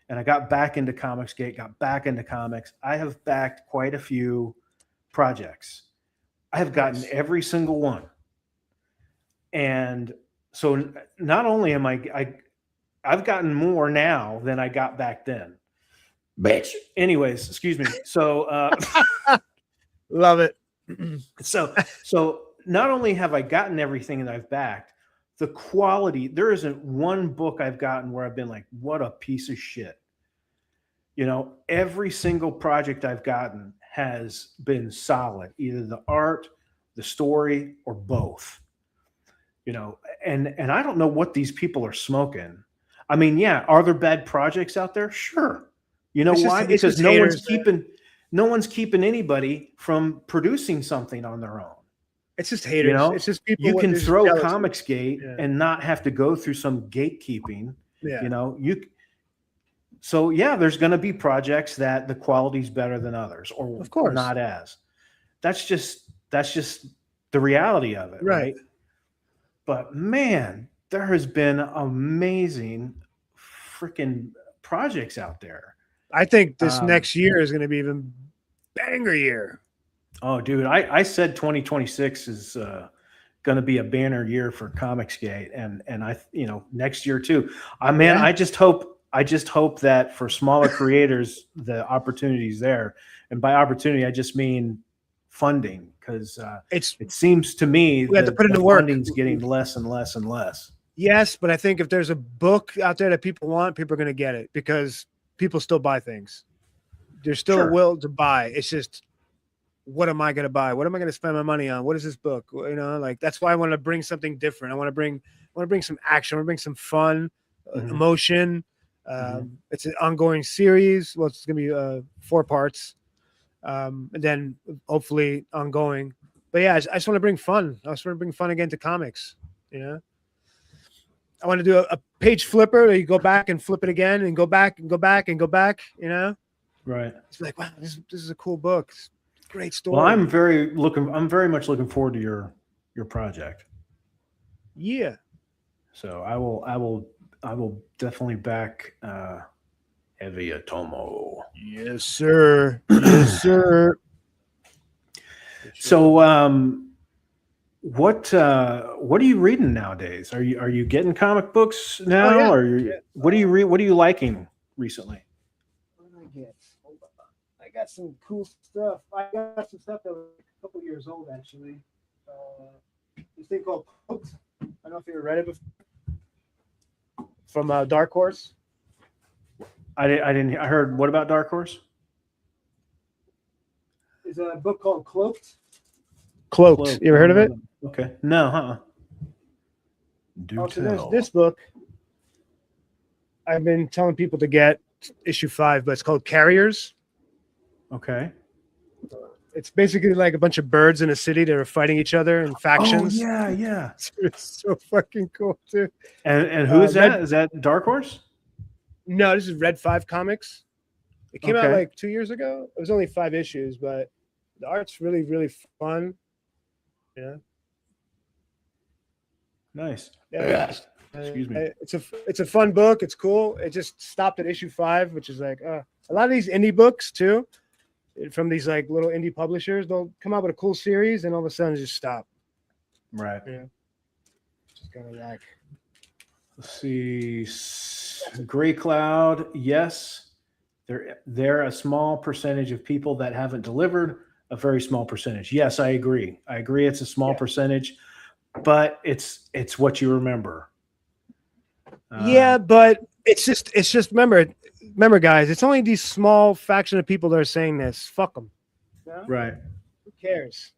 and I got back into Comicsgate, got back into comics. I have backed quite a few projects. I have gotten every single one. And so not only am I've gotten more now than I got back then. Bitch. Anyways, excuse me. So love it. So not only have I gotten everything that I've backed, the quality, there isn't one book I've gotten where I've been like, what a piece of shit. Every single project I've gotten has been solid, either the art, the story, or both. And I don't know what these people are smoking. I mean, yeah, are there bad projects out there? Sure. Why? Because no one's keeping anybody from producing something on their own. It's just haters. It's just people. You can throw Comicsgate and not have to go through some gatekeeping. Yeah. So yeah, there's going to be projects that the quality's better than others, or of course not as. That's just the reality of it, right? But man, there has been amazing freaking projects out there. I think this next year is going to be even banger year. Oh, dude, I said 2026 is going to be a banner year for Comicsgate, and I next year too. I just hope that for smaller creators the opportunity's there, and by opportunity I just mean funding, because it seems to me we have to put into work. Funding's getting less and less and less. Yes, but I think if there's a book out there that people want, people are going to get it because people still buy things. There's still a will to buy. It's just, what am I going to buy? What am I going to spend my money on? What is this book? That's why I want to bring something different. I want to bring some action. I want to bring some fun, emotion. It's an ongoing series. Well, it's going to be 4 parts. And then hopefully ongoing. But yeah, I just want to bring fun. I just want to bring fun again to comics. I want to do a page flipper that you go back and flip it again and go back and go back and go back, Right. It's like, wow, this is a cool book. It's a great story. Well, I'm very much looking forward to your project. Yeah. So I will definitely back Heavy Atomo. Yes, sir. Yes, sir. So what are you reading nowadays? Are you getting comic books now? Oh, yeah. Or what do you read? What are you liking recently? What did I get? Hold on. I got some cool stuff. I got some stuff that was a couple years old actually. This thing called Cloaked. I don't know if you ever read it before. From Dark Horse. I didn't. I heard. What about Dark Horse? It's a book called Cloaked. Cloaked. You ever heard of it? Okay. No, So there's this book. I've been telling people to get issue 5, but it's called Carriers. Okay. It's basically like a bunch of birds in a city that are fighting each other in factions. Oh, yeah. It's so fucking cool too. And who is that? Is that Dark Horse? No, this is Red 5 Comics. It came out like 2 years ago. It was only 5 issues, but the art's really, really fun. Yeah. Nice. Yeah. Excuse me. It's a fun book. It's cool. It just stopped at issue 5, which is like a lot of these indie books too, from these like little indie publishers. They'll come out with a cool series and all of a sudden just stop. Right. Yeah. Just kind of like. Let's see. Gray Cloud. Yes, they're a small percentage of people that haven't delivered. A very small percentage. Yes, I agree. It's a small percentage, but it's what you remember. Yeah, but it's just remember, guys. It's only these small faction of people that are saying this. Fuck them. Right. cares?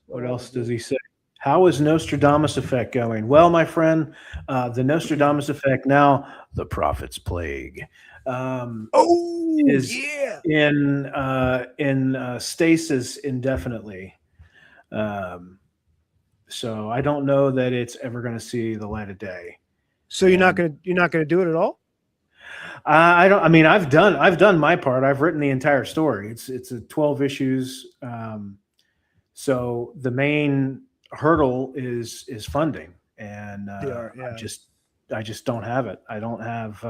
What else does he say? How is Nostradamus effect going? Well, my friend, the Nostradamus effect now, the prophet's plague, is in stasis indefinitely. So I don't know that it's ever going to see the light of day. So you're not gonna do it at all? I don't. I mean, I've done my part. I've written the entire story. It's a 12 issues. So the main hurdle is funding, and I just don't have it. I don't have.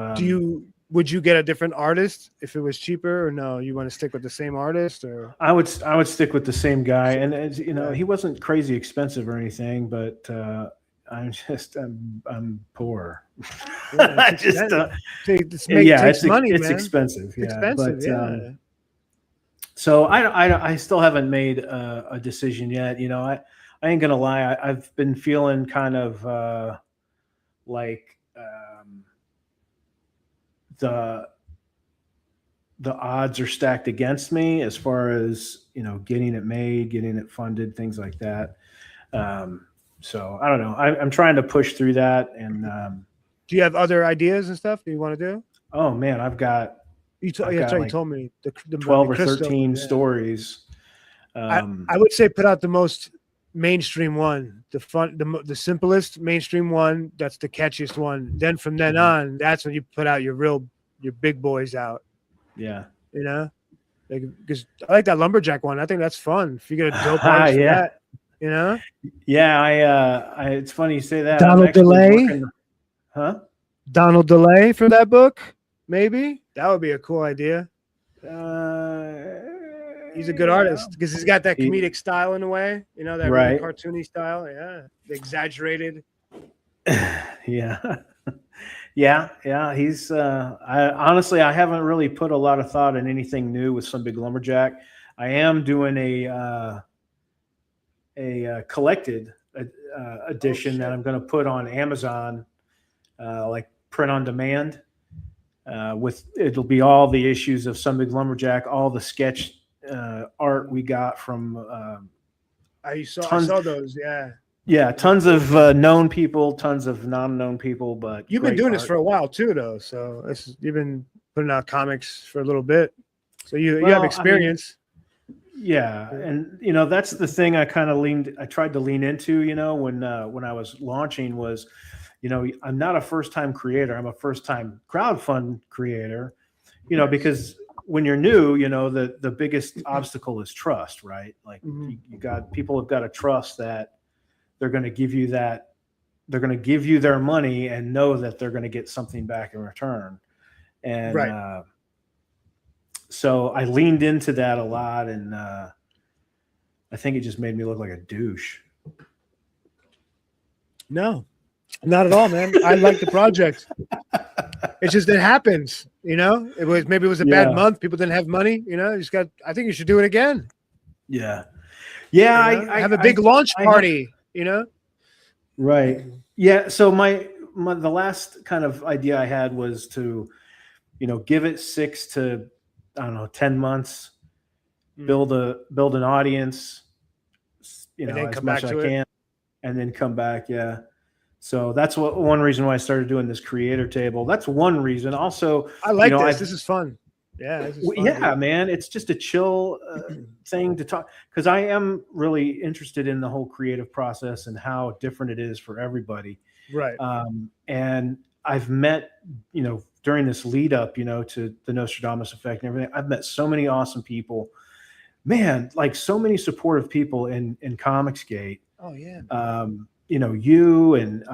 Would you get a different artist if it was cheaper, or no? You want to stick with the same artist, or I would stick with the same guy, and as you know, he wasn't crazy expensive or anything, but I'm poor. Yeah, I just takes money. It's man. expensive. Yeah, expensive. but, so I still haven't made a decision yet. You know, I ain't gonna lie. I've been feeling kind of like the odds are stacked against me as far as, you know, getting it made, getting it funded, things like that. So I don't know. I'm trying to push through that. And do you have other ideas and stuff that you want to do? Oh man, I've got. You told me the 12 or 13 stories. I would say put out the most mainstream one, the simplest mainstream one. That's the catchiest one. Then from then on, that's when you put out your big boys out. Yeah, you know, because I like that lumberjack one. I think that's fun. If you get a dope artist for that, you know. Yeah, it's funny you say that. Donald DeLay, Donald DeLay for that book, maybe that would be a cool idea. He's a good artist because he's got that comedic style in a way, you know, that really cartoony style. Yeah, the exaggerated. Yeah. He's. Honestly, I haven't really put a lot of thought in anything new with Some Big Lumberjack. I am doing a collected edition that I'm going to put on Amazon, like print on demand. It'll be all the issues of Some Big Lumberjack, all the sketch art we got from. I saw those. Yeah, tons of known people, tons of non-known people. But you've been doing this for a while too, though. So you've been putting out comics for a little bit, so you have experience. And you know that's the thing I tried to lean into. You know, when I was launching was, you know, I'm not a first-time creator. I'm a first-time crowdfund creator. You know, because when you're new, you know, the biggest obstacle is trust, right? Like people have got to trust that they're going to give you their money and know that they're going to get something back in return. And so I leaned into that a lot, and I think it just made me look like a douche. No, not at all, man. I like the project. It's just it happens, you know. Maybe it was a bad month. People didn't have money, you know. I think you should do it again. Yeah. You know? I have a big launch party. You know, right? Yeah. So the last kind of idea I had was to, you know, give it 6 to 10 months, build an audience, you know, as much as I can, and then come back. Yeah. So that's one reason why I started doing this creator table. That's one reason. Also, I like this. This is fun. Yeah, this is fun, man. It's just a chill thing to talk, because I am really interested in the whole creative process and how different it is for everybody. Right. And I've met, you know, during this lead up, you know, to the Nostradamus effect and everything, I've met so many awesome people, man, like so many supportive people in Comicsgate. Oh yeah. You know, you and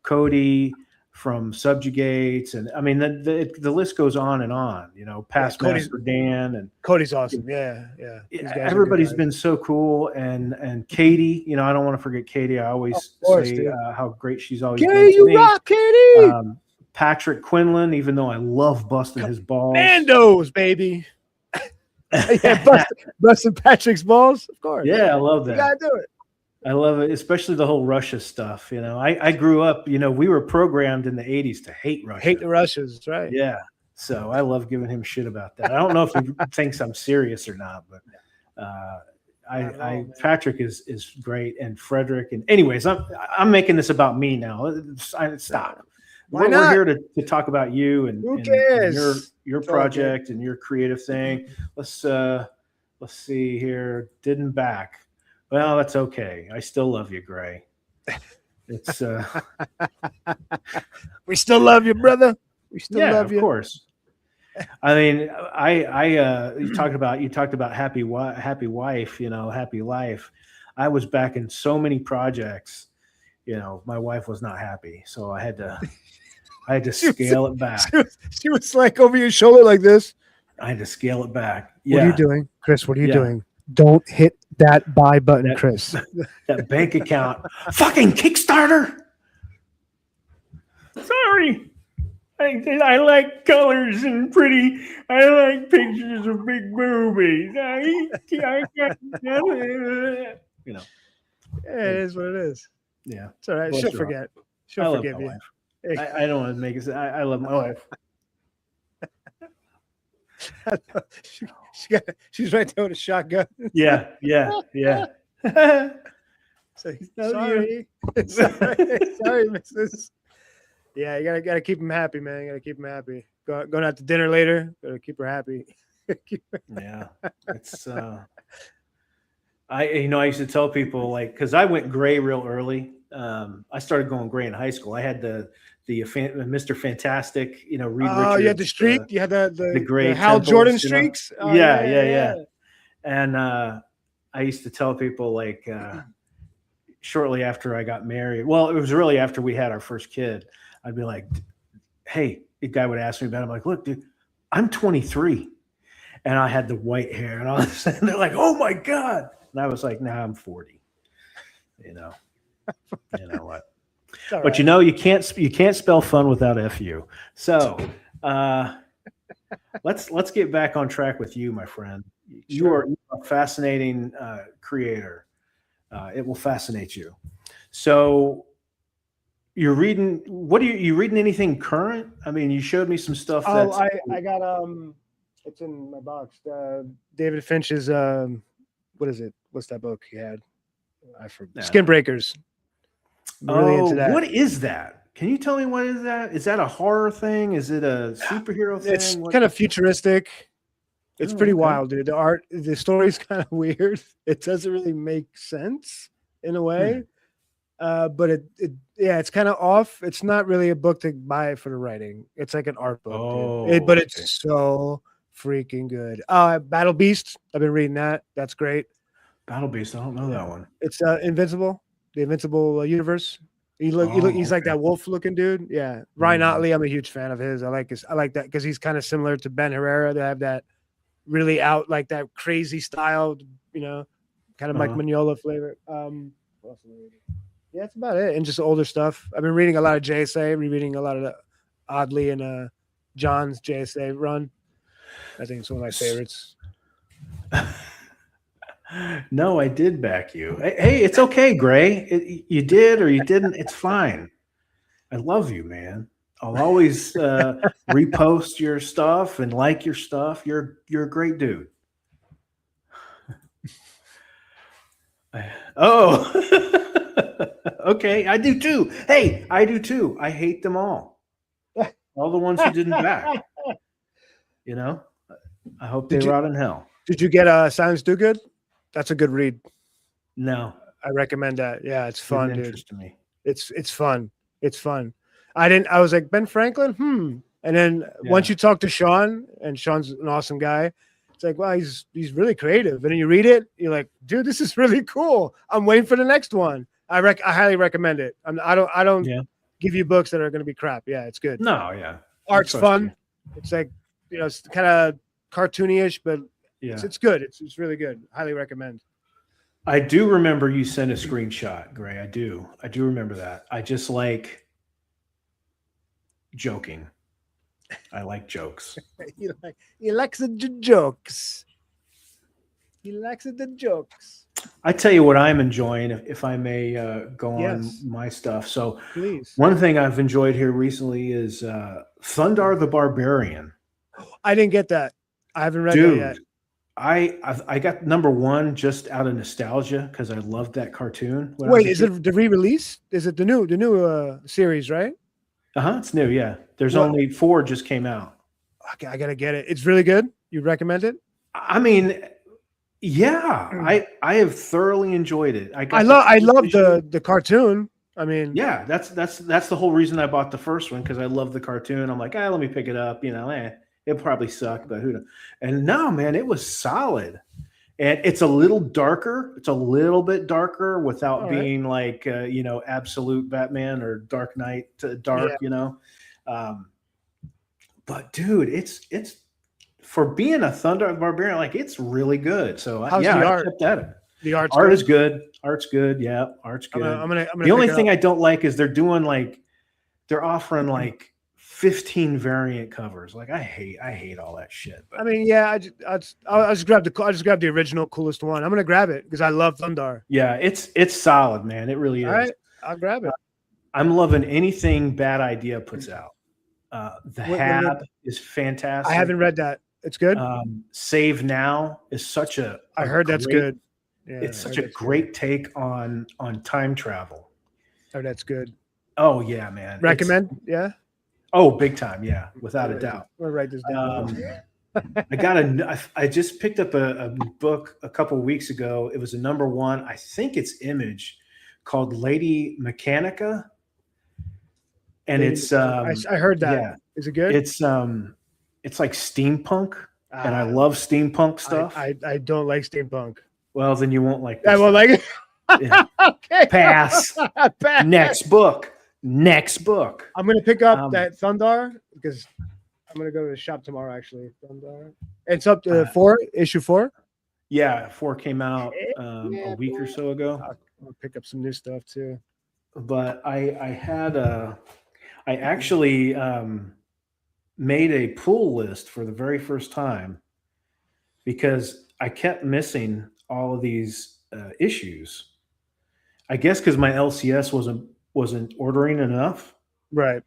Cody from Subjugates, and I mean the list goes on and on. You know, past Master Dan, and Cody's awesome. Yeah. Everybody's been so cool, and Katie. You know, I don't want to forget Katie. I always say how great she's always been to you me. Rock, Katie. Patrick Quinlan, even though I love busting his balls. Nando's, baby. Busting Patrick's balls, of course. Yeah, I love that. You gotta do it. I love it, especially the whole Russia stuff. You know, I grew up, you know, we were programmed in the 80s to hate Russia. Hate the Russians, right? Yeah. So I love giving him shit about that. I don't know if he thinks I'm serious or not, but Patrick is great, and Frederick. And anyways, I'm making this about me now. Stop. Why We're not? here to talk about you and, Who and cares? your project and your creative thing. Let's see here. Didn't back. Well, that's okay. I still love you, Gray. It's we still love you, brother. We still love you. Of course. I mean, you talked about happy wife, happy life. I was back in so many projects. My wife was not happy, so I had to scale it back. She was like over your shoulder like this. I had to scale it back. What are you doing, Chris? What are you doing? Don't hit that buy button, Chris. That bank account. Fucking Kickstarter. Sorry. I like colors and pretty. I like pictures of big boobies. It is what it is. Yeah. It's all right. She'll forget. She'll forgive you. I don't want to make it. I love my wife. She's right there with a shotgun. Yeah. So, sorry, Mrs. Yeah, you gotta keep him happy, man. You gotta keep him happy. Going out to dinner later. Gotta keep her happy. Yeah, it's. I used to tell people because I went gray real early. I started going gray in high school. I had the Mr. Fantastic, Reed Richards. Oh, you had the streak. You had the gray Hal temples, Jordan streaks. Oh, yeah. And I used to tell people shortly after I got married. Well, it was really after we had our first kid. I'd be like, "Hey," the guy would ask me about it. I'm like, "Look, dude, I'm 23," and I had the white hair, and all of a sudden they're like, "Oh my god!" And I was like, "Nah, I'm 40." You know what? But right. you can't spell fun without FU. So let's get back on track with you, my friend. You are a fascinating creator. It will fascinate you. So you're reading. What are you reading? Anything current? I mean, you showed me some stuff. Oh, I got it's in my box. David Finch's what is it? What's that book he had? I forgot. Skin Breakers. I'm really into that. What is that? Can you tell me what is that? Is that a horror thing? Is it a superhero thing? It's kind of futuristic. It's pretty wild, dude. The story's kind of weird. It doesn't really make sense in a way. But it's kind of off. It's not really a book to buy for the writing. It's like an art book, but it's so freaking good. Battle Beast. I've been reading that. That's great. Battle Beast. I don't know that one. It's Invincible, the Invincible universe. He's like that wolf looking dude. Yeah. Ryan Otley. I'm a huge fan of his. I like that because he's kind of similar to Ben Herrera. They have that really out like that crazy style, kind of Mike Mignola flavor. Yeah, that's about it. And just older stuff. I've been reading a lot of JSA, rereading a lot of the Oddly and John's JSA run. I think it's one of my favorites. No, I did back you. Hey, it's okay, Gray. You did or you didn't. It's fine. I love you, man. I'll always repost your stuff and like your stuff. You're a great dude. Okay, I do too. Hey, I do too. I hate them all. All the ones who didn't back. I hope they rot in hell. Did you get Silence Do Good? That's a good read. No. I recommend that. Yeah, it's fun, dude. To me. It's fun. It's fun. I was like, Ben Franklin? And then once you talk to Sean, and Sean's an awesome guy, it's like, wow, he's really creative. And then you read it, you're like, dude, this is really cool. I'm waiting for the next one. I highly recommend it. I don't give you books that are going to be crap. Yeah, it's good. No, yeah. Art's fun. It's like, it's kind of cartoony-ish, but it's good. It's really good. Highly recommend. I do remember you sent a screenshot, Gray. I do remember that. I just like joking. I like jokes. He likes the jokes. He likes the jokes. I tell you what I'm enjoying, if I may go on my stuff. So please. One thing I've enjoyed here recently is Thundar the Barbarian. I didn't get that. I haven't read that yet. I got number one just out of nostalgia because I loved that cartoon. When I Wait, was is a kid. it the re-release? Is it the new series, right? It's new. Yeah, there's What? only 4 just came out. Okay, I gotta get it. It's really good. You recommend it? I mean, yeah, I have thoroughly enjoyed it. I the love first issue. the cartoon. I mean, Yeah, that's the whole reason I bought the first one because I love the cartoon. I'm like, let me pick it up. It'll probably suck, but who knows? And no, man, it was solid. And it's a little darker. It's a little bit darker without all right. being like absolute Batman or Dark Knight dark. But dude, it's for being a Thunder Barbarian, like it's really good. So How's the I art? kept at it. The Art good? is good. Art's good. Yeah, art's good. I'm gonna the only pick it thing up. I don't like is they're offering like 15 variant covers. Like I hate all that shit. But I mean, yeah, I'll just grab the original coolest one. I'm gonna grab it because I love Thundar. yeah, it's solid, man. It really is. All right, I'll grab it. I'm loving anything Bad Idea puts out. The Hab is fantastic. I haven't read that. It's good. Save Now is such a. I heard that's good. Yeah, it's such a great take on time travel. Oh, that's good. Oh yeah, man. Recommend? Yeah. Oh, big time. Yeah, without a doubt. I'm gonna write this down. I just picked up a book a couple weeks ago. It was a number one. I think it's Image, called Lady Mechanica. And it's I heard that. Yeah, is it good? it's like steampunk, and I love steampunk stuff. I don't like steampunk. Well, then you won't like this. I won't like it. Yeah. Okay. Pass. Pass. Next book. I'm gonna pick up that Thundar because I'm gonna go to the shop tomorrow. Actually, Thundar. It's up to issue 4. Yeah, 4 came out a week or so ago. I'll pick up some new stuff too. But I actually made a pull list for the very first time because I kept missing all of these issues. I guess because my LCS wasn't ordering enough. Right.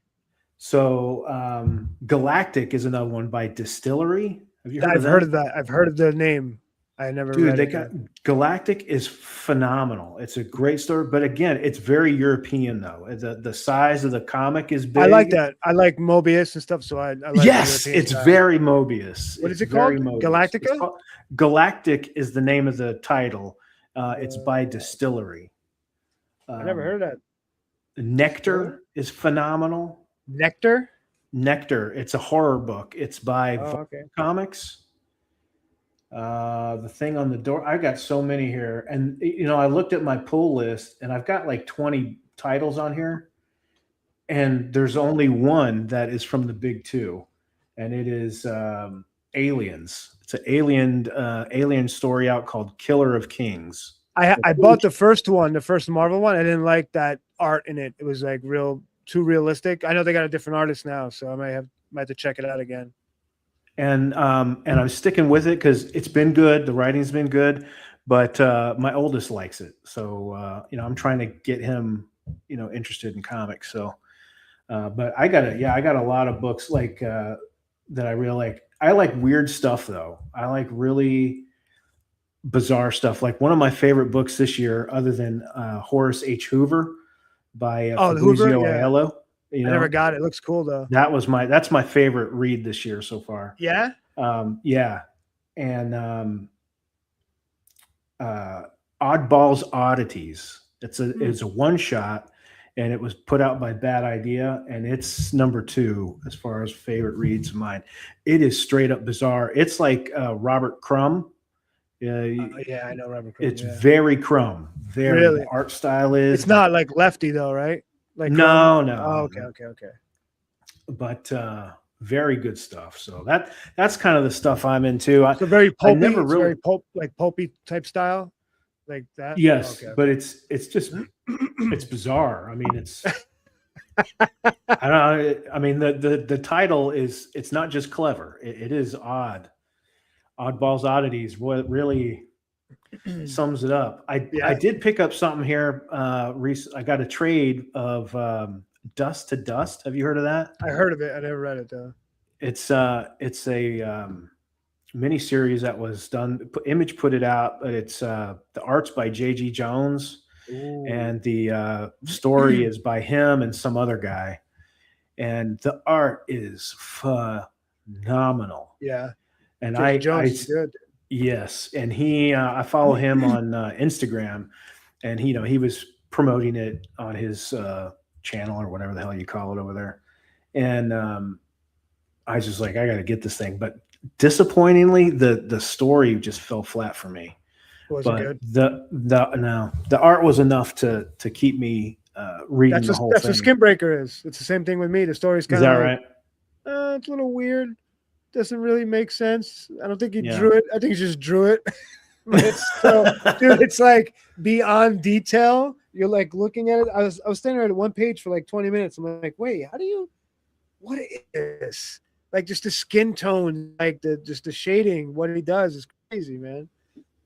So Galactic is another one by Distillery. Have you heard of that? Heard of that. I've heard of the name. I never read it. Galactic is phenomenal. It's a great story, but again, it's very European though. The size of the comic is big. I like that. I like Mobius and stuff, so I like yes, it's style. very Mobius. What is it called? Galactica? Galactic is the name of the title. It's by Distillery. I never heard of that. Nectar is phenomenal. Nectar. It's a horror book. It's by Comics. The thing on the door. I got so many here, and I looked at my pull list, and I've got like 20 titles on here, and there's only one that is from the big 2, and it is Aliens. It's an alien story out called Killer of Kings. I bought the first one, the first Marvel one. I didn't like that art in it. It was like too realistic. I know they got a different artist now, so I might have to check it out again. And I'm sticking with it because it's been good. The writing's been good, but my oldest likes it. So I'm trying to get him interested in comics. So, but I got a lot of books like that I really like. I like weird stuff though. I like really bizarre stuff. Like one of my favorite books this year, other than Horace H. Hoover by Fabrizio Aiello. I never got it. It looks cool though. That's my favorite read this year so far. Yeah. Yeah. And Oddballs Oddities. It's a one shot, and it was put out by Bad Idea, and it's number 2 as far as favorite reads of mine. It is straight up bizarre. It's like Robert Crumb. Yeah, I know Robert Crumb. It's very Crumb. The art style is. It's not like Lefty though, right? Like no. Oh, okay. But very good stuff. So that's kind of the stuff I'm into. So very pulpy, very pulpy type style, like that. Yes, but it's just it's bizarre. I mean, it's I don't know. I mean, the title it's not just clever. It is odd. Oddballs Oddities. What really sums it up. I did pick up something here. I got a trade of Dust to Dust. Have you heard of that? I heard of it. I never read it though. It's a miniseries that was done. Image put it out, but it's the art's by J.G. Jones, Ooh. and the story is by him and some other guy, and the art is phenomenal. Yeah. And J.G. Jones is good. Yes, and I follow him on Instagram, and he was promoting it on his channel or whatever the hell you call it over there, and I was just like, I got to get this thing, but disappointingly, the story just fell flat for me. Wasn't But good. the art was enough to keep me reading the whole that's thing. what Skin Breaker is. It's the same thing with me. The story's Is kind that of right? It's a little weird. Doesn't really make sense. I don't think he Yeah. drew it. I think he just drew it. But dude, it's like beyond detail. You're like looking at it. I was standing there at one page for like 20 minutes. I'm like, wait, what is this? Like just the skin tone, like just the shading, what he does is crazy, man.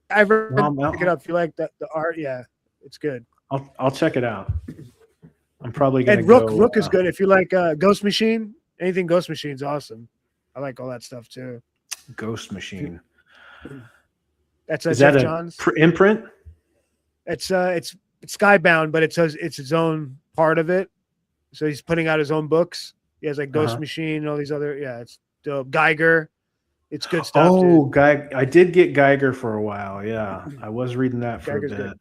I've pick it up if you like the art. Yeah, it's good. I'll check it out. I'm probably gonna. And Rook is good if you like Ghost Machine. Anything Ghost Machine's awesome. I like all that stuff too. Ghost Machine. That's Is Jeff that Johns. Imprint? It's Skybound, but it's its own part of it. So he's putting out his own books. He has like Ghost Machine and all these other. Yeah, it's dope. Geiger. It's good stuff. Oh, I did get Geiger for a while. Yeah, I was reading that for Geiger's a bit. good.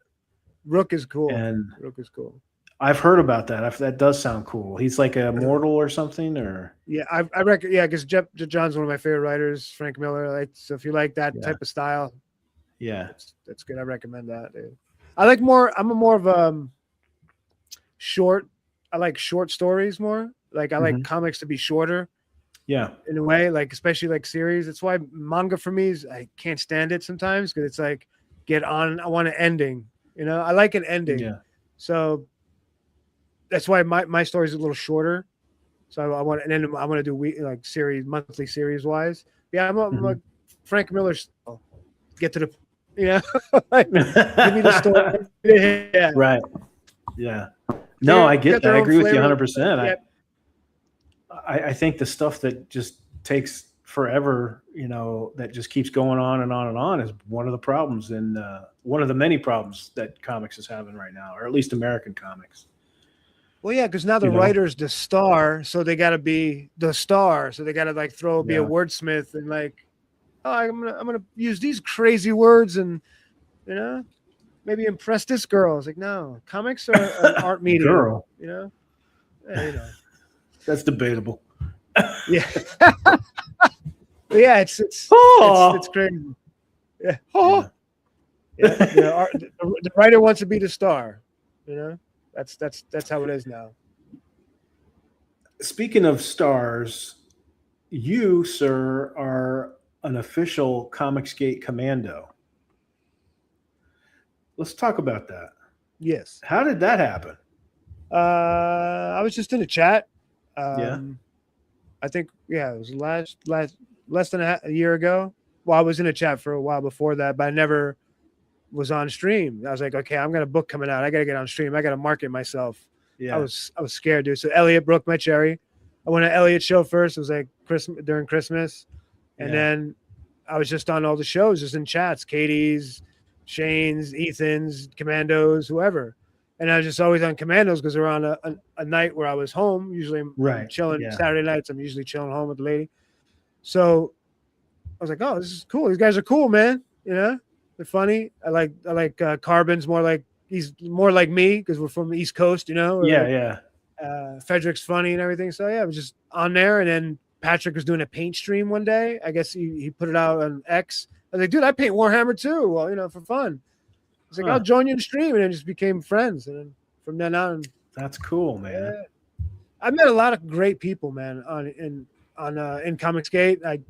Rook is cool. And Rook is cool. I've heard about that. That does sound cool. He's like a mortal or something, or yeah, I reckon. Yeah, because Jeff John's one of my favorite writers. Frank Miller. So if you like that type of style, yeah, that's good. I recommend that, dude. I'm more of short. I like short stories more. Like I like comics to be shorter. Yeah, in a way, like especially like series. That's why manga for me is I can't stand it sometimes because it's like I want an ending. I like an ending. Yeah. So that's why my story is a little shorter. So I want, and then I want to do monthly series wise. Yeah, I'm a Frank Miller style. Get to the, like, give me the story. Yeah. Right. Yeah. No, I get that. I agree with you 100%. Yeah. I think the stuff that just takes forever, that just keeps going on and on and on is one of the problems, and one of the many problems that comics is having right now, or at least American comics. Well, yeah, because now the writer's the star, so they got to be the star, so they got to like be a wordsmith and like, I'm gonna use these crazy words and maybe impress this girl. It's like, no, comics are an art medium. Girl, that's debatable. Yeah, yeah, it's crazy. Yeah, the writer wants to be the star. That's how it is now. Speaking of stars, you, sir, are an official Comicsgate commando. Let's talk about that. Yes. How did that happen? I was just in a chat. Yeah. I think it was less than a year ago. Well, I was in a chat for a while before that, but I never was on stream. I was like, okay, I'm got a book coming out. I got to get on stream. I got to market myself. Yeah. I was scared, dude. So Elliot broke my cherry. I went to Elliot's show first. It was like during Christmas. And then I was just on all the shows, just in chats, Katie's, Shane's, Ethan's, Commandos, whoever. And I was just always on Commandos because they're on a night where I was home. Usually I'm chilling Saturday nights. I'm usually chilling home with the lady. So I was like, oh, this is cool. These guys are cool, man. They're funny. I like Carbon's he's more like me because we're from the East Coast, Frederick's funny and everything. So I was just on there. And then Patrick was doing a paint stream one day. I guess he put it out on X. I was like, dude, I paint Warhammer too. Well, for fun. I was like, I'll join you in the stream, and then just became friends. And then from then on, that's cool, man. I met a lot of great people, man, in Comicsgate.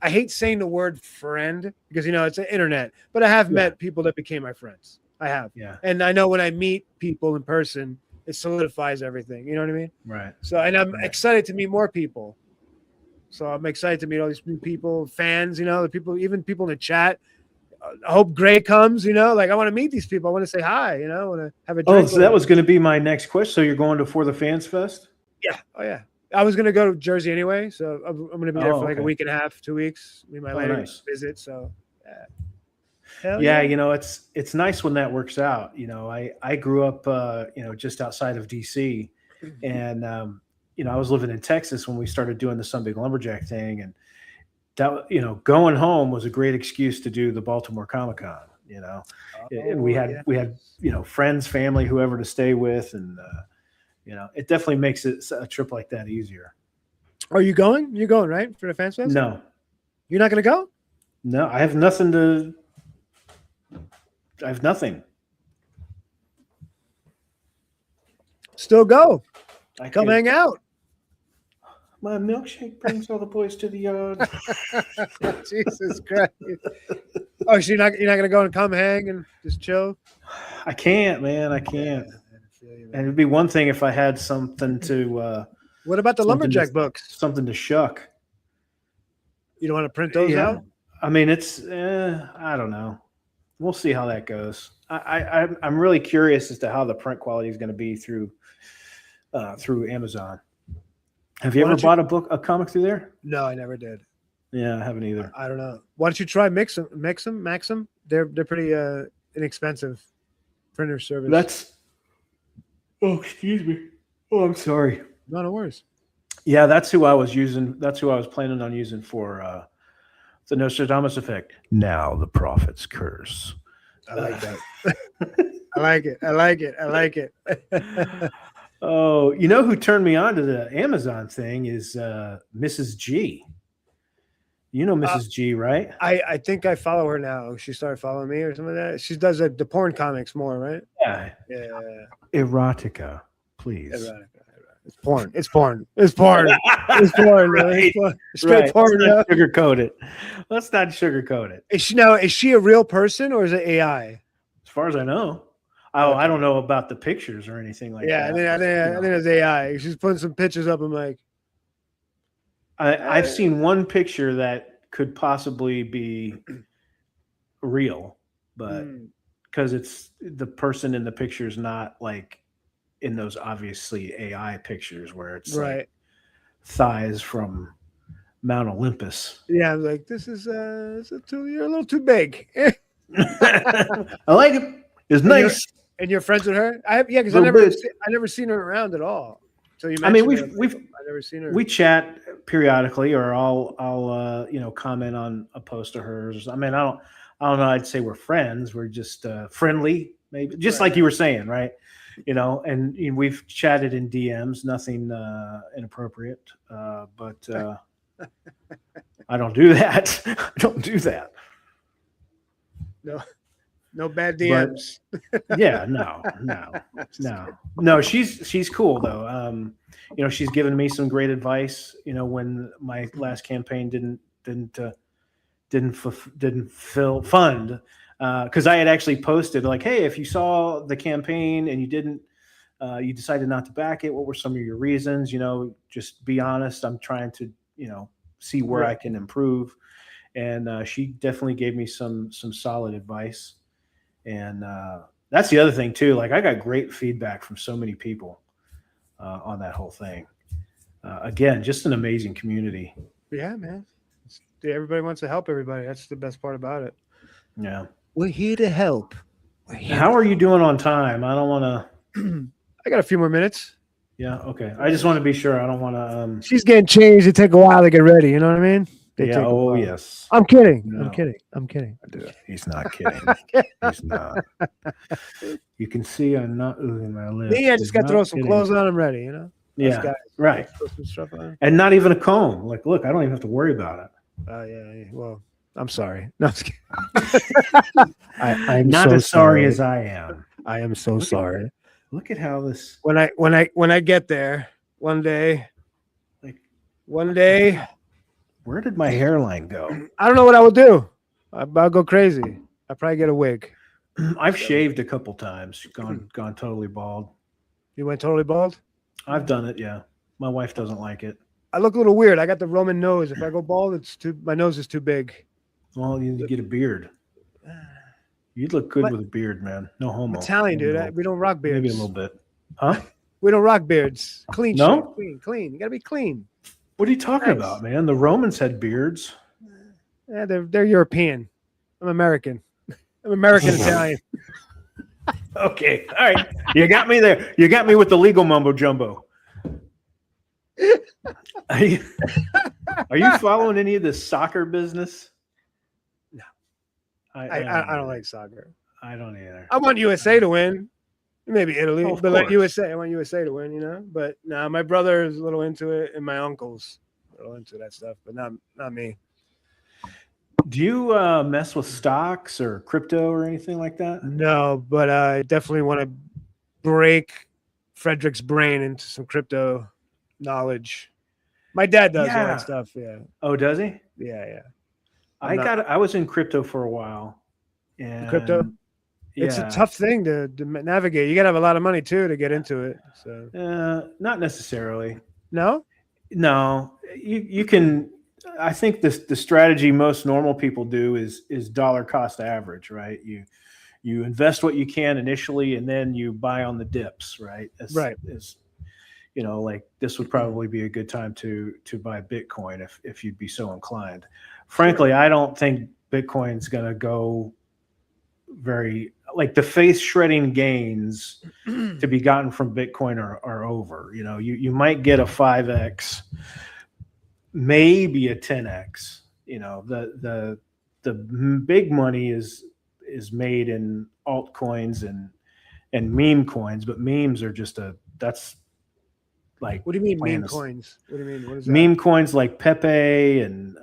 I hate saying the word friend because it's an internet, but I have met people that became my friends. I have, and I know when I meet people in person, it solidifies everything. You know what I mean? Right. So, and I'm excited to meet more people. So I'm excited to meet all these new people, fans. The people, even people in the chat. I hope Gray comes. I want to meet these people. I want to say hi. I want to have a drink. Oh, so that was going to be my next question. So you're going to For the Fans Fest? Yeah. Oh, yeah. I was gonna go to Jersey anyway, so I'm gonna be there for like okay. a week and a half, 2 weeks. Me and my lady Nice. visit. So, hell Yeah, it's nice when that works out. I grew up, just outside of DC, and I was living in Texas when we started doing the Some Big Lumberjack thing, and that going home was a great excuse to do the Baltimore Comic Con. And we had friends, family, whoever to stay with, and it definitely makes a trip like that easier. Are you going? You're going, right, for the Fans Fest? No, you're not gonna go. No, I have nothing to. I have nothing. Still go. Come hang out. My milkshake brings all the boys to the yard. Jesus Christ. Oh, so you're not gonna go and come hang and just chill? I can't, man. I can't. And it'd be one thing if I had something to. What about the lumberjack books? Something to shuck. You don't want to print those out? I mean, it's. I don't know. We'll see how that goes. I'm really curious as to how the print quality is going to be through Amazon. Have you ever bought a comic through there? No, I never did. Yeah, I haven't either. I don't know. Why don't you try Maxim? They're pretty inexpensive printer service. Oh, excuse me. Oh, I'm sorry. No worries. Yeah, that's who I was using. That's who I was planning on using for the Nostradamus effect. Now the prophet's curse. I like that. I like it. Oh, who turned me on to the Amazon thing is Mrs. G. You know Mrs. G, right? I think I follow her now. She started following me or something like that. She does the porn comics more, right? Yeah. Erotica, please. Erotica. It's porn. Right. Straight porn. Let's not sugarcoat it. Let's not sugarcoat it. Is she a real person or is it AI? As far as I know. Oh, I don't know about the pictures or anything like that. Yeah, I think it's AI. She's putting some pictures up. I'm like, I've seen one picture that could possibly be real, but because it's the person in the picture is not like in those obviously AI pictures where it's like thighs from Mount Olympus. Yeah, I'm like, this is you're a little too big. I like it. It's nice. And you're friends with her? Because I never seen her around at all. So you mentioned I've never seen her. We chat periodically, or I'll comment on a post of hers. I mean, I don't know. I'd say we're friends. We're just friendly, maybe, just like you were saying, right? And we've chatted in DMs, nothing inappropriate, but I don't do that. I don't do that. No bad DMs. Yeah, no. She's cool though. She's given me some great advice. When my last campaign didn't fund, because I had actually posted like, hey, if you saw the campaign and you decided not to back it, what were some of your reasons? Just be honest. I'm trying to see where I can improve, and she definitely gave me some solid advice. And that's the other thing too. Like I got great feedback from so many people on that whole thing. Again, just an amazing community. Yeah, man. Everybody wants to help everybody. That's the best part about it. Yeah. We're here to help. How are you doing on time? I don't want to. I got a few more minutes. Yeah. Okay. I just want to be sure. I don't want to. She's getting changed. It take a while to get ready. You know what I mean? Yeah. Oh, yes. I'm kidding. No. I'm kidding. He's not kidding. He's not. You can see I'm not oozing my lips. Yeah, I just got to throw some clothes on. I'm ready. Yeah. Right. Some stuff on. And not even a comb. Like, look, I don't even have to worry about it. Yeah. Well, I'm sorry. No, I'm just kidding. I'm not as sorry as I am. I am so sorry. Look at how this. When I get there one day. Where did my hairline go? I don't know what I will do. I'll go crazy. I'll probably get a wig. I've shaved a couple times, gone totally bald. You went totally bald? I've done it, yeah. My wife doesn't like it. I look a little weird. I got the Roman nose. If I go bald, my nose is too big. Well, you get a beard. You'd look good with a beard, man. No homo. I'm Italian, dude. We don't rock beards. Maybe a little bit. Huh? We don't rock beards. Clean No? shave. Clean. You gotta be clean. What are you talking Nice. about, man? The Romans had beards. Yeah, they're European. I'm American. I'm American Italian. Okay. All right. You got me there. You got me with the legal mumbo jumbo. Are you following any of this soccer business? No. I don't like soccer. I don't either. I want USA to win. Maybe Italy, Oh, of but like course. USA, I want USA to win, But no, my brother is a little into it, and my uncle's a little into that stuff, but not me. Do you mess with stocks or crypto or anything like that? No, but I definitely want to break Frederick's brain into some crypto knowledge. My dad does all that stuff. Yeah. Oh, does he? Yeah. I was in crypto for a while. And Crypto. It's a tough thing to navigate. You got to have a lot of money too to get into it. So not necessarily. No, you can. I think the strategy most normal people do is dollar cost average, right? You invest what you can initially, and then you buy on the dips, right? Right. Like this would probably be a good time to buy Bitcoin if you'd be so inclined. Frankly, I don't think Bitcoin's going to go very, like, the face shredding gains to be gotten from Bitcoin are over. You might get a 5x, maybe a 10x. The big money is made in altcoins and meme coins, but memes are that's like, what do you mean meme coins? What do you mean? What is that? Meme coins like Pepe and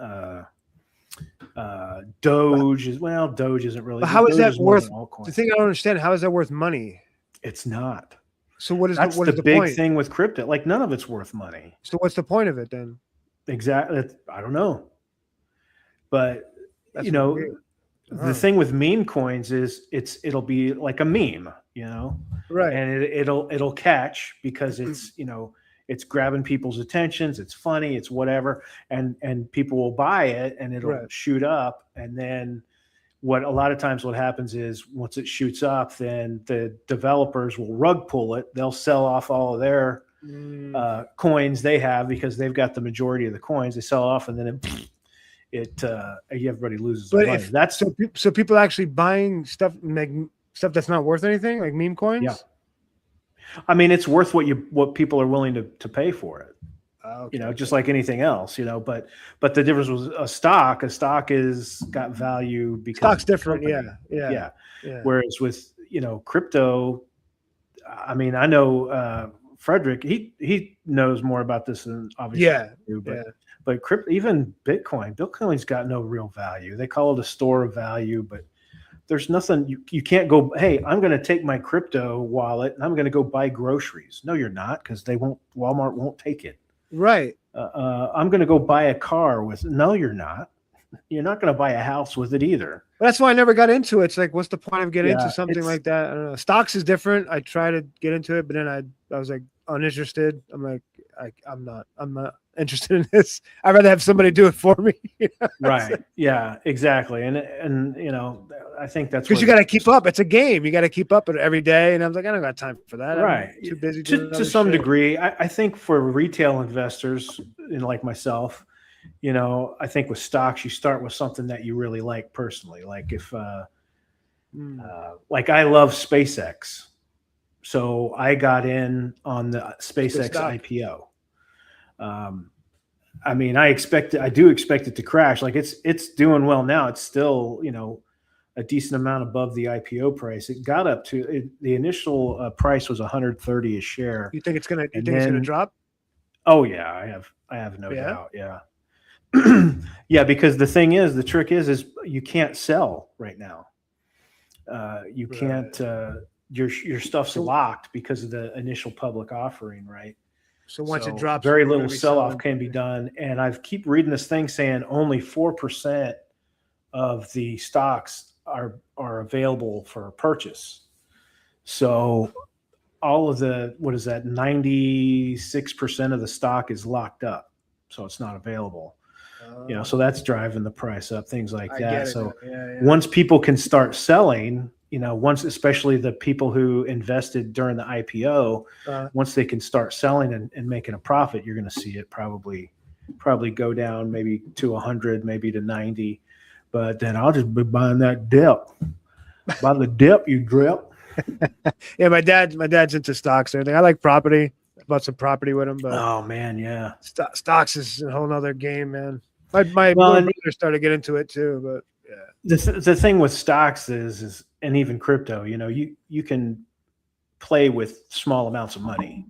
Doge Doge isn't really. But how is that worth? The thing I don't understand, how is that worth money? It's not. So what is the big point? Thing with crypto? Like, none of it's worth money. So what's the point of it then? Exactly. I don't know. But That's the thing with meme coins is it'll be like a meme, right? And it'll catch because it's grabbing people's attentions. It's funny. It's whatever. And people will buy it and it'll shoot up. And then what happens is once it shoots up, then the developers will rug pull it. They'll sell off all of their coins they have because they've got the majority of the coins. They sell off and then everybody loses their money. That's so people actually buying stuff that's not worth anything, like meme coins. Yeah. I mean, it's worth what people are willing to pay for it. Okay. Just like anything else, but the difference was a stock is got value because stock's different. Yeah. Whereas with, crypto, I mean, I know Frederick, he knows more about this than obviously but crypto, even Bitcoin's got no real value. They call it a store of value, but there's nothing. You can't go, hey, I'm going to take my crypto wallet and I'm going to go buy groceries. No, you're not, because Walmart won't take it. Right. I'm going to go buy a car with. No, you're not. You're not going to buy a house with it either. Well, that's why I never got into it. It's like, what's the point of getting into something like that? I don't know. Stocks is different. I tried to get into it, but then I was like uninterested. I'm like, I'm not interested in this. I'd rather have somebody do it for me. Right. Yeah, exactly. And I think that's because you got to keep up. It's a game. You got to keep up it every day. And I was like, I don't got time for that. Right. I'm too busy to some degree. I think for retail investors, like myself, I think with stocks, you start with something that you really like personally. Like if, like I love SpaceX. So I got in on the SpaceX IPO. I mean, I do expect it to crash. Like it's doing well now. It's still, a decent amount above the IPO price. It got up to the initial price was $130 a share. You think it's gonna? It's gonna drop? Oh yeah, I have no doubt. Yeah, yeah. Because the trick is you can't sell right now. You can't. Your stuff's locked because of the initial public offering, right? So once it drops, very little sell-off can be done. And I keep reading this thing saying only 4% of the stocks are available for purchase. So all of 96% of the stock is locked up. So it's not available. So that's driving the price up, things like that. So once people can start selling, once, especially the people who invested during the IPO, once they can start selling and making a profit, you're going to see it probably go down maybe to 100, maybe to 90. But then I'll just be buying that dip. Buy the dip, you drip. Yeah, my dad's into stocks and everything. I like property. I bought some property with him, but Oh man, yeah. Stocks is a whole nother game, man. My brother started to get into it too, but yeah. The thing with stocks is and even crypto, you can play with small amounts of money,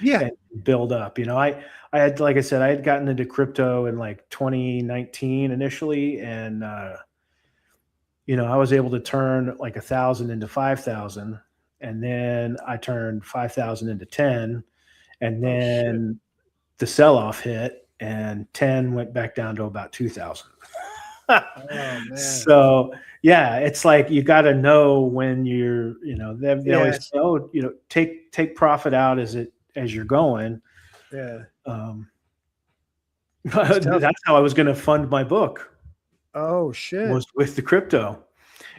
Yeah. and build up. I had, like I said, I had gotten into crypto in like 2019 initially, and I was able to turn like 1,000 into 5,000, and then I turned 5,000 into 10, and then the sell-off hit, and 10 went back down to about 2,000. Oh, man. So yeah, it's like you got to know when you're, they always say, oh, take profit out as you're going. Yeah. That's how I was going to fund my book. Oh shit! Was with the crypto,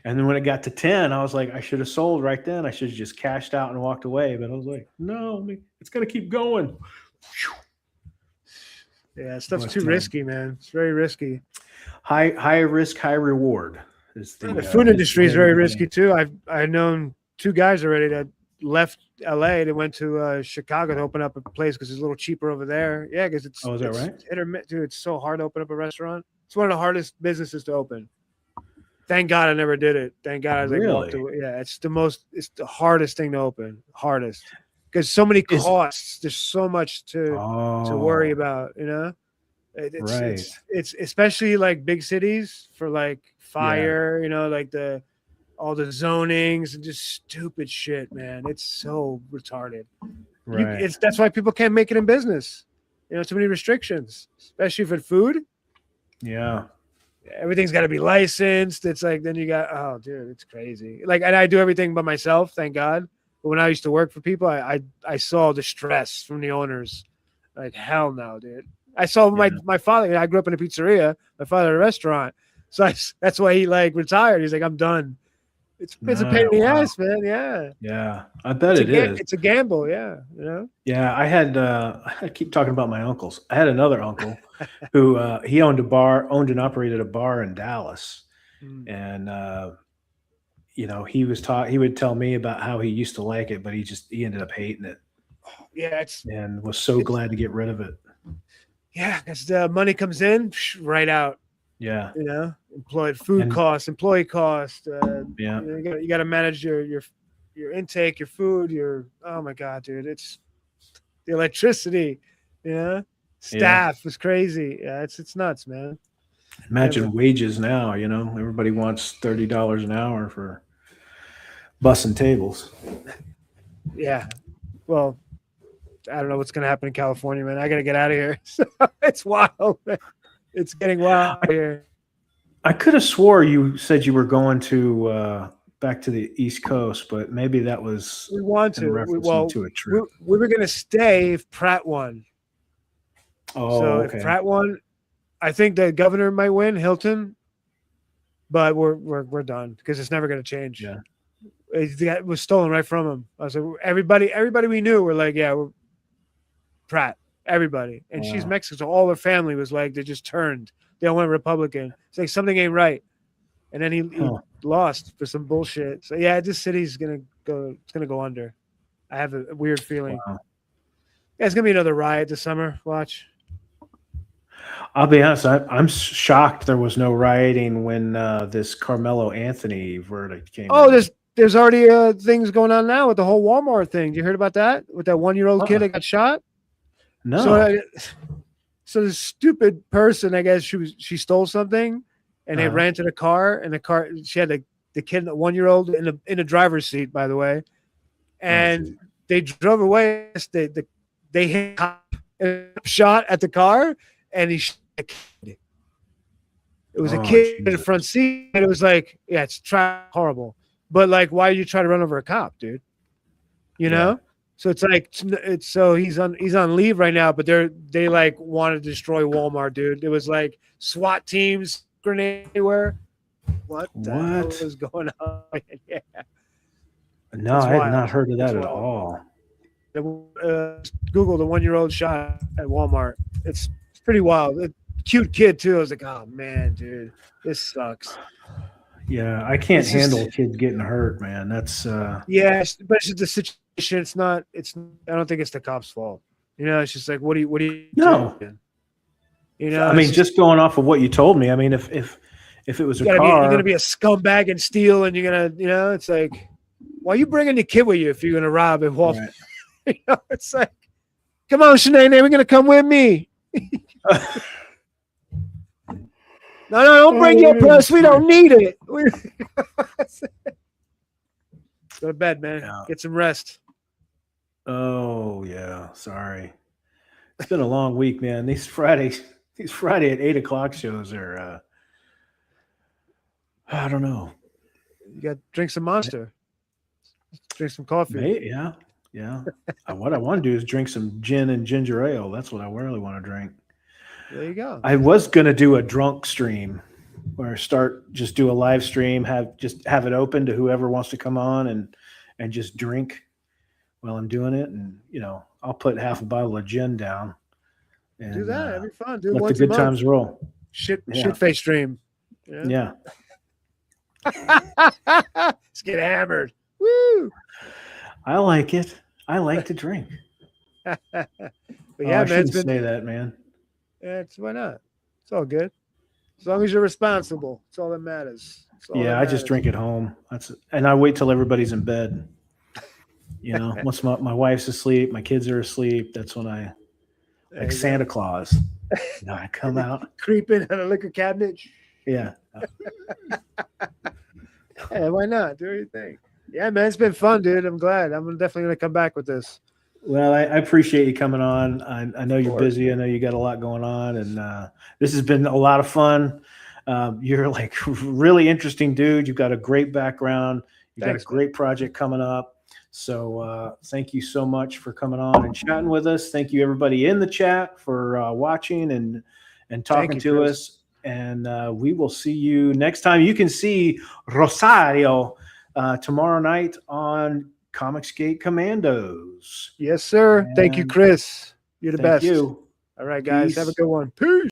and then when it got to 10, I was like, I should have sold right then. I should have just cashed out and walked away. But I was like, no, it's going to keep going. Yeah, stuff's too risky, man. It's very risky. High risk, high reward. The food industry is very risky too. I've known 2 guys already that left LA. They went to Chicago to open up a place because it's a little cheaper over there. Yeah, because it's is that right? Dude, it's so hard to open up a restaurant. It's one of the hardest businesses to open. Thank God I never did it. Thank God I was walked away. Yeah, it's the hardest thing to open. Hardest. Because so many costs. There's so much to worry about, It's especially like big cities for like fire, like all the zonings and just stupid shit, man. It's so retarded. Right. That's why people can't make it in business. Too many restrictions, especially for food. Yeah. Everything's got to be licensed. It's like, then you got, oh dude, it's crazy. Like, and I do everything by myself, thank God. But when I used to work for people, I saw the stress from the owners. Like, hell no, dude. I saw my father. I grew up in a pizzeria. My father had a restaurant, so that's why he retired. He's like, I'm done. It's a pain in the ass, man. Yeah. Yeah, I bet it is. It's a gamble. Yeah. Yeah, I keep talking about my uncles. I had another uncle who he owned and operated a bar in Dallas, and he would tell me about how he used to like it, but he ended up hating it. Yeah, and was so glad to get rid of it. Yeah, because the money comes in, right out. Yeah, employee cost. You got to manage your intake, your food, oh my God, dude, it's the electricity. Staff is crazy. Yeah, it's nuts, man. Imagine wages now. Everybody wants $30 an hour for bussing tables. Yeah, well, I don't know what's going to happen in California, man. I got to get out of here. It's wild, man. It's getting wild here. I could have swore you said you were going to back to the East Coast, but maybe that was to a trip. We were going to stay if Pratt won. Oh, so okay. If Pratt won, I think the governor might win, Hilton, but we're done because it's never going to change. Yeah, it was stolen right from him. I was like, everybody we knew were like, yeah, we're Pratt. Everybody, and she's Mexican, so all her family was like, they just turned. They all went Republican. It's like something ain't right. And then he lost for some bullshit. So yeah, this city's gonna go. It's gonna go under. I have a weird feeling. Wow. Yeah, it's gonna be another riot this summer. Watch. I'll be honest. I'm shocked there was no rioting when this Carmelo Anthony verdict came. Oh, there's already things going on now with the whole Walmart thing. You heard about that with that 1-year-old kid that got shot? No. So the stupid person, I guess she stole something, and they ran to the car, and the car she had the kid, the 1-year-old, in the driver's seat, by the way, and they drove away. They hit a shot at the car, and he shot a kid. It was a kid in the front seat, and it was like, yeah, it's horrible, but like, why are you trying to run over a cop, dude? Yeah. So it's like so he's on leave right now, but they like want to destroy Walmart, dude. It was like SWAT teams, grenade everywhere. what the hell is going on? Yeah. No, I had not heard of that at all. Google the 1-year-old shot at Walmart. It's pretty wild. Cute kid too. I was like, oh man, dude, this sucks. Yeah, I can't handle kids getting hurt, man. That's yeah, but it's the situation. It's not. It's. I don't think it's the cops' fault. You know, it's just like, what do you? No. Do? You know, I mean, just going off of what you told me. I mean, if it was a car, you're gonna be a scumbag and steal, and you're gonna, you know, it's like, why are you bringing the kid with you if you're gonna rob and walk? Right. You know, it's like, come on, Sinead, we're gonna come with me. No, don't bring your purse. We don't need it. Go to bed, man. Yeah. Get some rest. Oh yeah, sorry. It's been a long week, man. These Friday at 8:00 shows are. I don't know. You got to drink some Monster. Drink some coffee. Yeah. What I want to do is drink some gin and ginger ale. That's what I really want to drink. There you go. I was going to do a drunk stream or just do a live stream, have it open to whoever wants to come on and just drink while I'm doing it. And, you know, I'll put half a bottle of gin down. And, do that. It'd be fun. Do let the good times roll. Shit face stream. Yeah. Let's get hammered. Woo! I like it. I like to drink. But yeah, I shouldn't say that, man. Why not? It's all good. As long as you're responsible. That's all that matters. I just drink at home. And I wait till everybody's in bed. You know, once my wife's asleep, my kids are asleep, that's when I like Santa Claus. You know, I come out. Creeping in a liquor cabinet. Yeah. Hey, why not? Do your thing. Yeah, man, it's been fun, dude. I'm glad. I'm definitely going to come back with this. Well, I appreciate you coming on. I know you're busy. I know you got a lot going on, and this has been a lot of fun. You're like really interesting dude. You've got a great background. You've got a great project coming up. So thank you so much for coming on and chatting with us. Thank you, everybody in the chat, for watching and talking to us. And we will see you next time. You can see Rosario tomorrow night on Comicsgate Commandos. Yes, sir. Thank you, Chris. You're the best. Thank you. All right, guys. Peace. Have a good one. Peace.